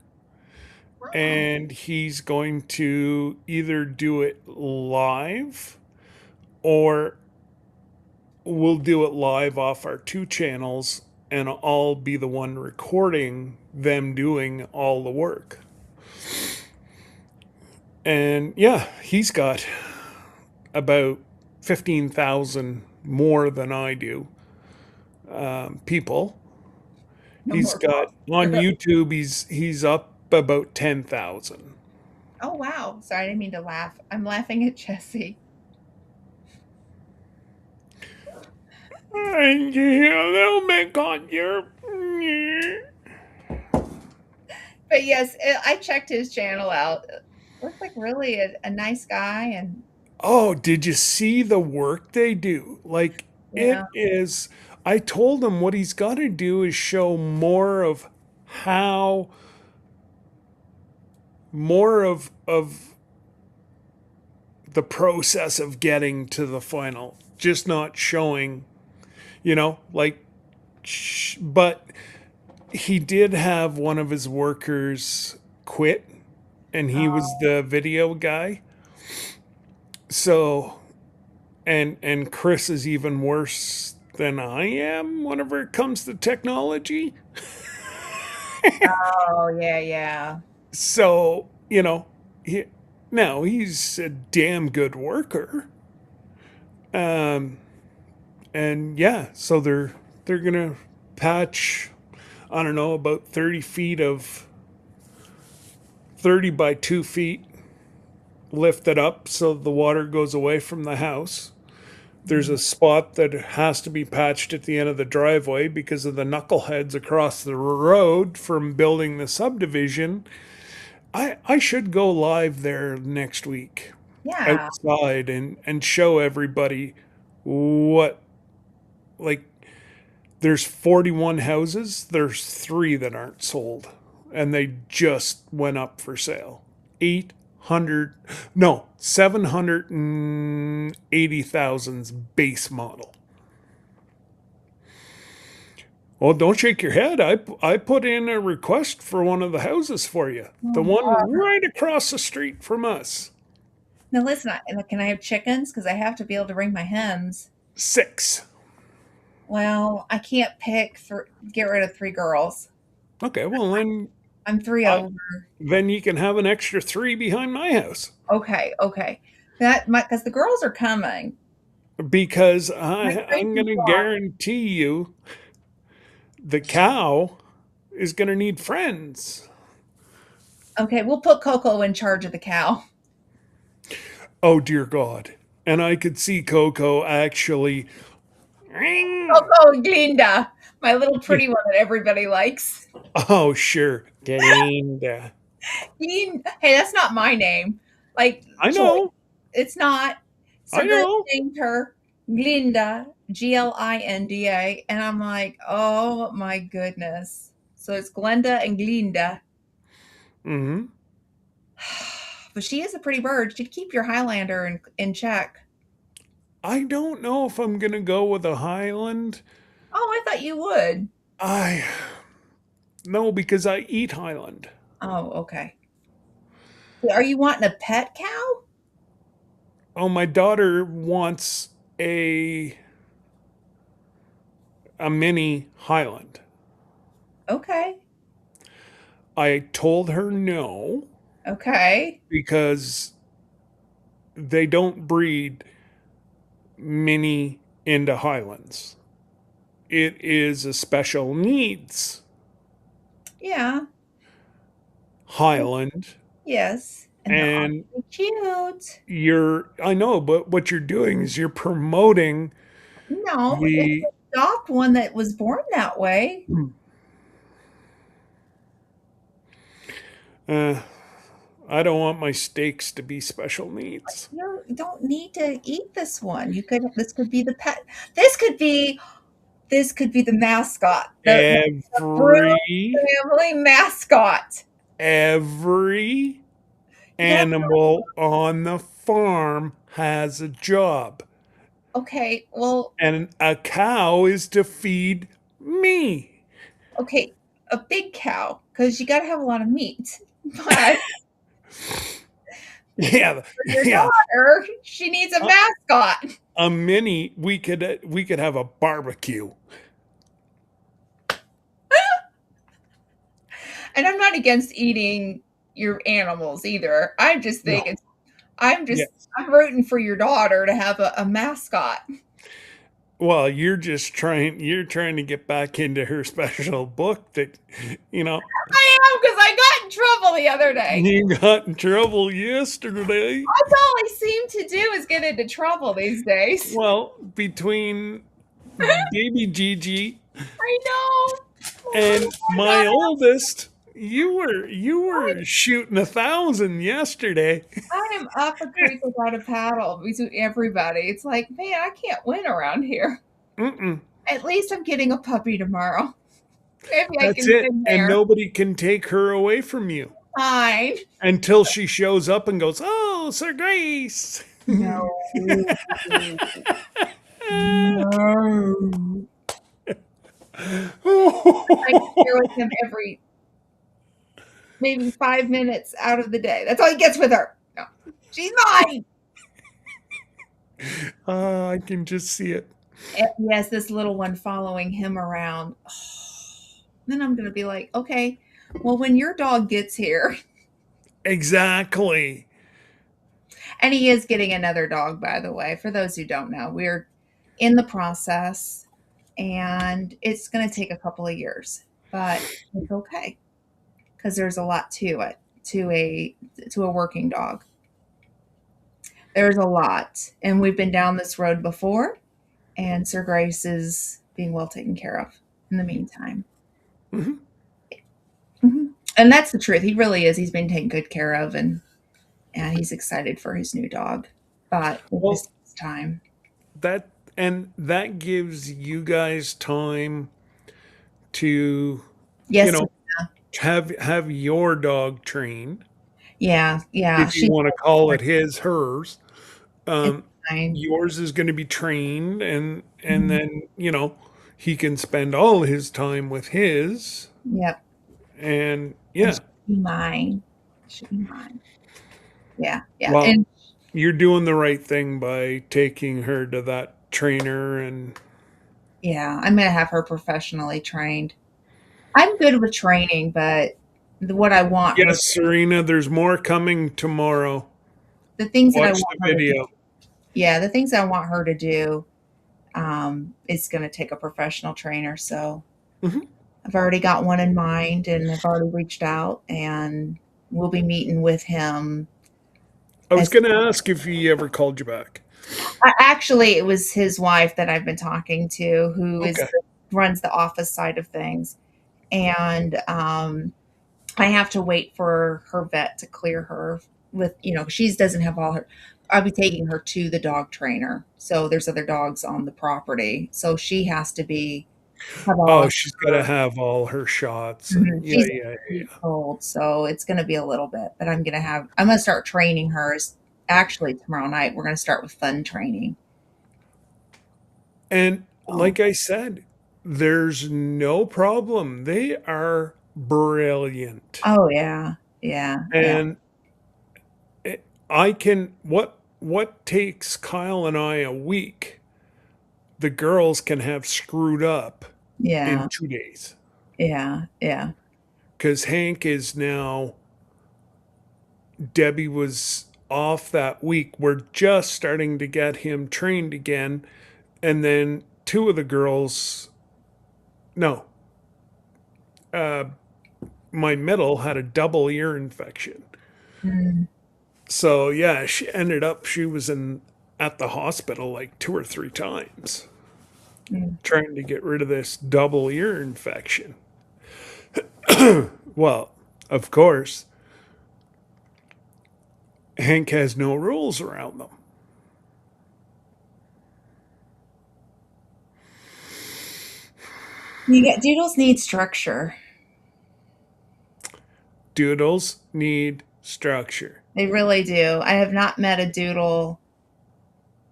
Oh, and he's going to either do it live or we'll do it live off our two channels and I'll be the one recording them doing all the work. And yeah, he's got about 15,000 more than I do people. no He's more got on calls. YouTube, he's up about 10,000. Oh, wow. Sorry, I didn't mean to laugh. I'm laughing at Jesse. And yeah, they'll make on your. But yes, I checked his channel out. Looks like really a nice guy. And Oh, did you see the work they do? Like yeah, it is. I told him what he's got to do is show how more of the process of getting to the final, just not showing, like. But he did have one of his workers quit, and he was the video guy. So, and Chris is even worse than I am whenever it comes to technology. oh, yeah, yeah. So, he, now he's a damn good worker. Um, and yeah, so they're gonna patch, I don't know, about 30 feet of 30 by 2 feet, lift it up so the water goes away from the house. There's a spot that has to be patched at the end of the driveway because of the knuckleheads across the road from building the subdivision. I should go live there next week Yeah. outside and show everybody what, like, there's 41 houses, there's 3 that aren't sold, and they just went up for sale. 800, no, 780,000's base model. Well, don't shake your head. I put in a request for one of the houses for you. The Oh, one right across the street from us. now listen, can I have chickens? Because I have to be able to bring my hens. 6. Well, I can't get rid of 3 girls. Okay, well I'm 3 I, over. then you can have an extra 3 behind my house. Okay, okay. Because the girls are coming. Because My I'm crazy going to flock. guarantee you the cow is going to need friends. Okay, we'll put Coco in charge of the cow. Oh, dear God. And I could see Coco actually. Coco Glinda, my little pretty one that everybody likes. Oh, sure. Glinda. Hey, that's not my name. Like I Joy, know. it's not. I So they know. named her Glinda, Glinda, and I'm like, oh my goodness. So it's Glenda and Glinda. Hmm. But she is a pretty bird. She'd keep your Highlander in check. I don't know if I'm going to go with a Highland. Oh, I thought you would. I. No, because I eat Highland. Oh, okay. Are you wanting a pet cow? Oh, my daughter wants a a mini Highland. Okay. I told her no Okay. because they don't breed mini into Highlands. It is a special needs Yeah. Highland, Yes. And they're and awfully cute. I know, but what you're doing is you're promoting No, if the you adopt one that was born that way, uh, I don't want my steaks to be special needs. you don't need to eat this one. This could be the pet. This could be this could be the mascot. The Broom Every family mascot. every That's animal on the farm has a job, okay. Well, and a cow is to feed me. okay, a big cow. because you got to have a lot of meat. But Yeah, for your yeah. daughter, she needs a A, mascot. a mini. We could have a barbecue. And I'm not against eating your animals either. I just think No. it's I'm just Yes. I'm rooting for your daughter to have a mascot. Well, you're trying to get back into her special book that, you know, I am because I got in trouble the other day. you got in trouble yesterday. That's all I seem to do is get into trouble these days. Well, between baby Gigi I know. Oh and my my God. oldest, you were shooting 1,000 yesterday. I am up a creek without a paddle between everybody. It's like, man, I can't win around here. Mm-mm. At least I'm getting a puppy tomorrow. Maybe I That's can it. win And there. nobody can take her away from you Fine. until she shows up and goes, "Oh, Sir Grace." No. No. I get here with him every maybe 5 minutes out of the day. That's all he gets with her. No. She's mine. I can just see it. And he has this little one following him around. Then I'm going to be like, okay, well, when your dog gets here, Exactly. and he is getting another dog, by the way, for those who don't know, we're in the process and it's going to take a couple of years, but it's okay because there's a lot to it, to a working dog. There's a lot, and we've been down this road before, and Sir Grace is being well taken care of in the meantime. Mhm. And that's the truth. He really is. He's been taken good care of, and he's excited for his new dog. But it Well, just takes time. that gives you guys time to, you Yes, know, have your dog trained, yeah, yeah. if you She's want to call it his, hers. it's Um, fine. yours is going to be trained, and Mhm. then he can spend all his time with his, Yep, and and yeah. she'll be mine. She'll be mine. Yeah, yeah, Well, and you're doing the right thing by taking her to that trainer, and yeah, I'm gonna have her professionally trained. I'm good with training, but what I want her, yes, Serena, there's more coming tomorrow. the things that I Watch want the her to do, video. yeah, the things I want her to do, is going to take a professional trainer. So Mhm. I've already got one in mind, and I've already reached out, and we'll be meeting with him. I was As going to ask if he ever called you back. actually, it was his wife that I've been talking to, who is Okay. runs the office side of things, and I have to wait for her vet to clear her with, she doesn't have all her. I'll be taking her to the dog trainer. So there's other dogs on the property. So she has to have Oh, all she's got to her. have all her shots, and Mhm. yeah, She's yeah, 8 yeah. old, so it's going to be a little bit, but I'm going to start training her. Actually, tomorrow night, we're going to start with fun training. And So, like I said, there's no problem. They are brilliant. oh yeah, yeah, yeah, And I can what takes Kyle and I a week, the girls can have screwed up in yeah, 2 days. yeah, yeah, Because Hank is now, Debbie was off that week. We're just starting to get him trained again. And then two of the girls, no, uh, my middle had a double ear infection. mm, So yeah, she was in at the hospital like 2 or 3 times mm. trying to get rid of this double ear infection. Well, of course, Hank has no rules around them. Doodles need structure. Doodles need structure. They really do. I have not met a doodle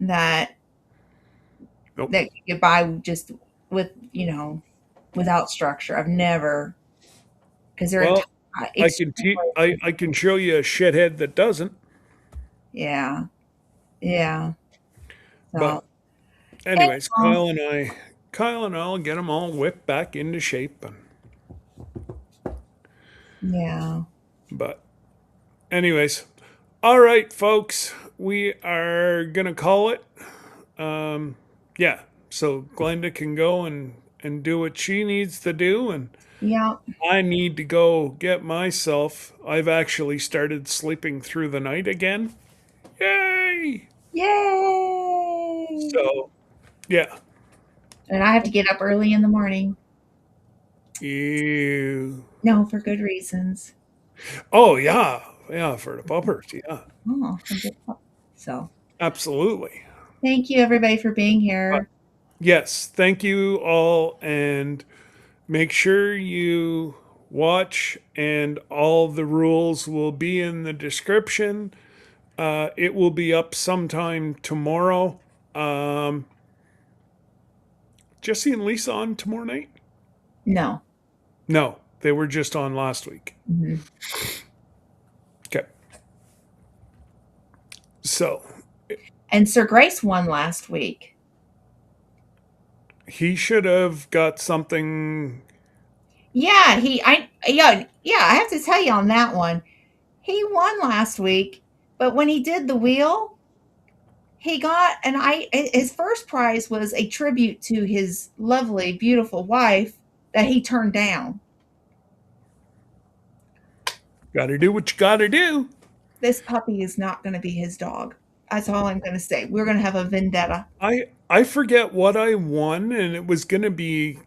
that Nope. that you could buy just with, without structure. I've never. because they're Well, I can extremely. I can show you a shithead that doesn't. Yeah, yeah. So, But anyways, anyhow, Kyle and I'll get them all whipped back into shape. yeah. But anyways, all right, folks, we are gonna call it. Yeah. So Glenda can go and do what she needs to do, and Yeah. I need to go get myself. I've actually started sleeping through the night again. Yay! Yay! So yeah. And I have to get up early in the morning. Ew. No, for good reasons. Oh yeah, yeah, for the puppers, yeah, Oh, for good. So, absolutely. thank you everybody for being But here. yes, thank you all, and make sure you watch, and all the rules will be in the description. It will be up sometime tomorrow. Um, Jesse and Lisa on tomorrow night? No. No, they were just on last week. Hmm. Okay, so And Sir Grace won last week. he should have got something. Yeah, yeah, I have to tell you on that one. He won last week, but when he did the wheel, he got his first prize was a tribute to his lovely, beautiful wife that he turned down. Got to do what you got to do. This puppy is not going to be his dog. That's all I'm going to say. We're going to have a vendetta. I forget what I won, and it was going to be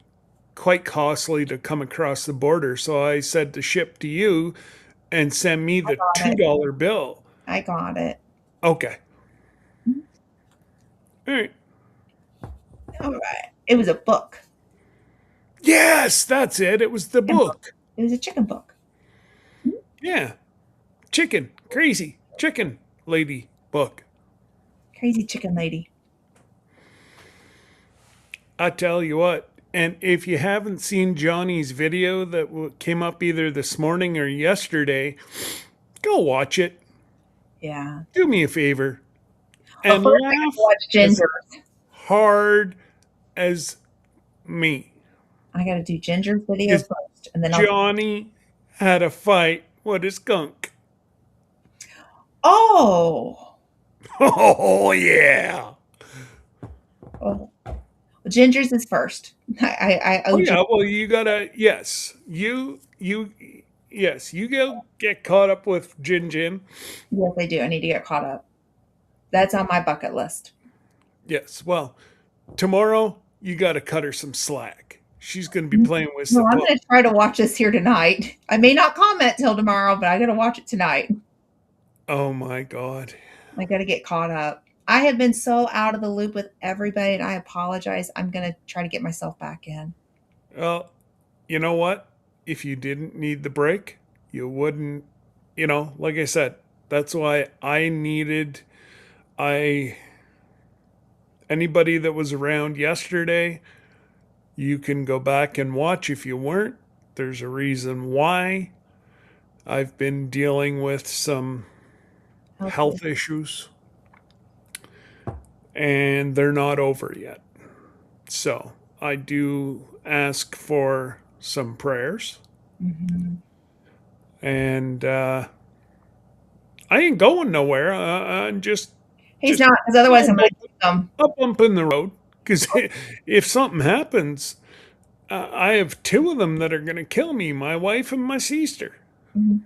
quite costly to come across the border. So I said to ship to you and send me I the got it. $2 bill. I got it. Okay. All right. All right. It was a book. Yes, that's it. It was the Chicken book. book. It was a chicken book. Yeah. Chicken. Crazy. Chicken lady book. Crazy chicken lady. I tell you what. And if you haven't seen Johnny's video that came up either this morning or yesterday, go watch it. Yeah. Do me a favor Well, and first I got to laugh watch as Ginger. hard as me. I got to do Ginger's video Because first, and then I'll. Johnny had a fight with a skunk. Oh. Oh, yeah. Oh. Well, Ginger's is first. I Oh, owe Ginger. yeah. Well, you gotta, yes. Yes, you go get caught up with Jin Jin. Yes, I do. I need to get caught up. That's on my bucket list. Yes. Well, tomorrow, you gotta cut her some slack. She's gonna be No, playing with I'm some going to try to watch this here tonight. I may not comment till tomorrow, but I got to watch it tonight. Oh, my God. I got to get caught up. I have been so out of the loop with everybody, and I apologize. I'm going to try to get myself back in. Well, you know what? If you didn't need the break, you wouldn't, like I said, that's why I anybody that was around yesterday, you can go back and watch if you weren't. There's a reason why. I've been dealing with some Okay. health issues, and they're not over yet. So I do ask for some prayers. Mm-hmm. And I ain't going nowhere. I'm He's just not, because otherwise I'm going to keep them. a bump in the road. Because if something happens, I have two of them that are going to kill me, my wife and my sister. Mm-hmm.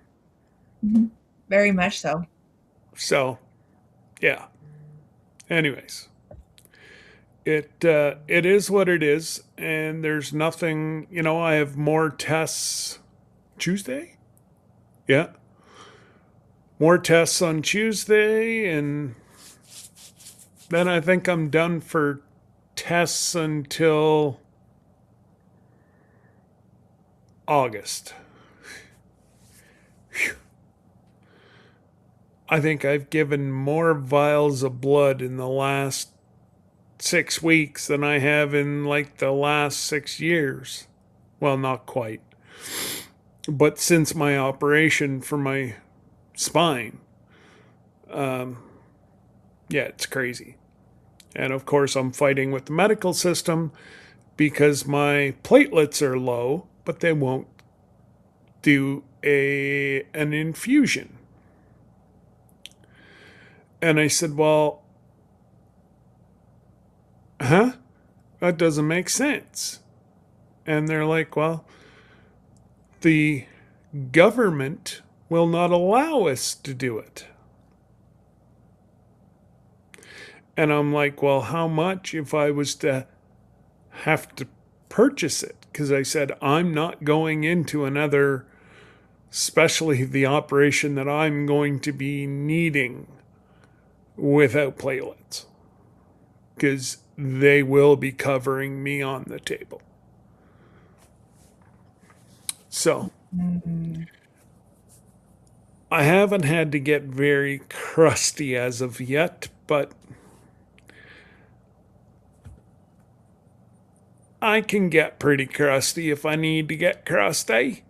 Mm-hmm. Very much so. So, yeah. Anyways, it is what it is, and there's nothing. I have more tests Tuesday. Yeah, more tests on Tuesday, and then I think I'm done for tests until August. Whew. I think I've given more vials of blood in the last 6 weeks than I have in like the last 6 years. Well, not quite. But since my operation for my spine, yeah, it's crazy. And of course, I'm fighting with the medical system because my platelets are low, but they won't do an infusion. And I said, well, huh? That doesn't make sense. And they're like, well, the government will not allow us to do it. And I'm like, well, how much if I was to have to purchase it? Because I said, I'm not going into another, especially the operation that I'm going to be needing without platelets. Because they will be covering me on the table. So I haven't had to get very crusty as of yet, but I can get pretty crusty if I need to get crusty.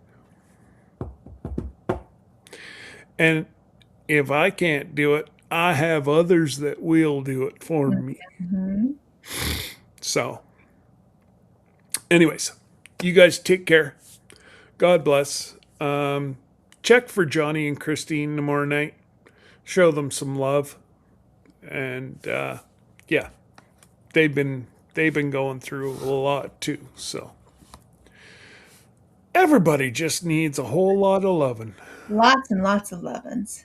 And if I can't do it, I have others that will do it for me. So, anyways, you guys take care. God bless. Check for Johnny and Christine tomorrow night. Show them some love. And yeah, they've been going through a lot too. So everybody just needs a whole lot of loving. Lots and lots of lovin's.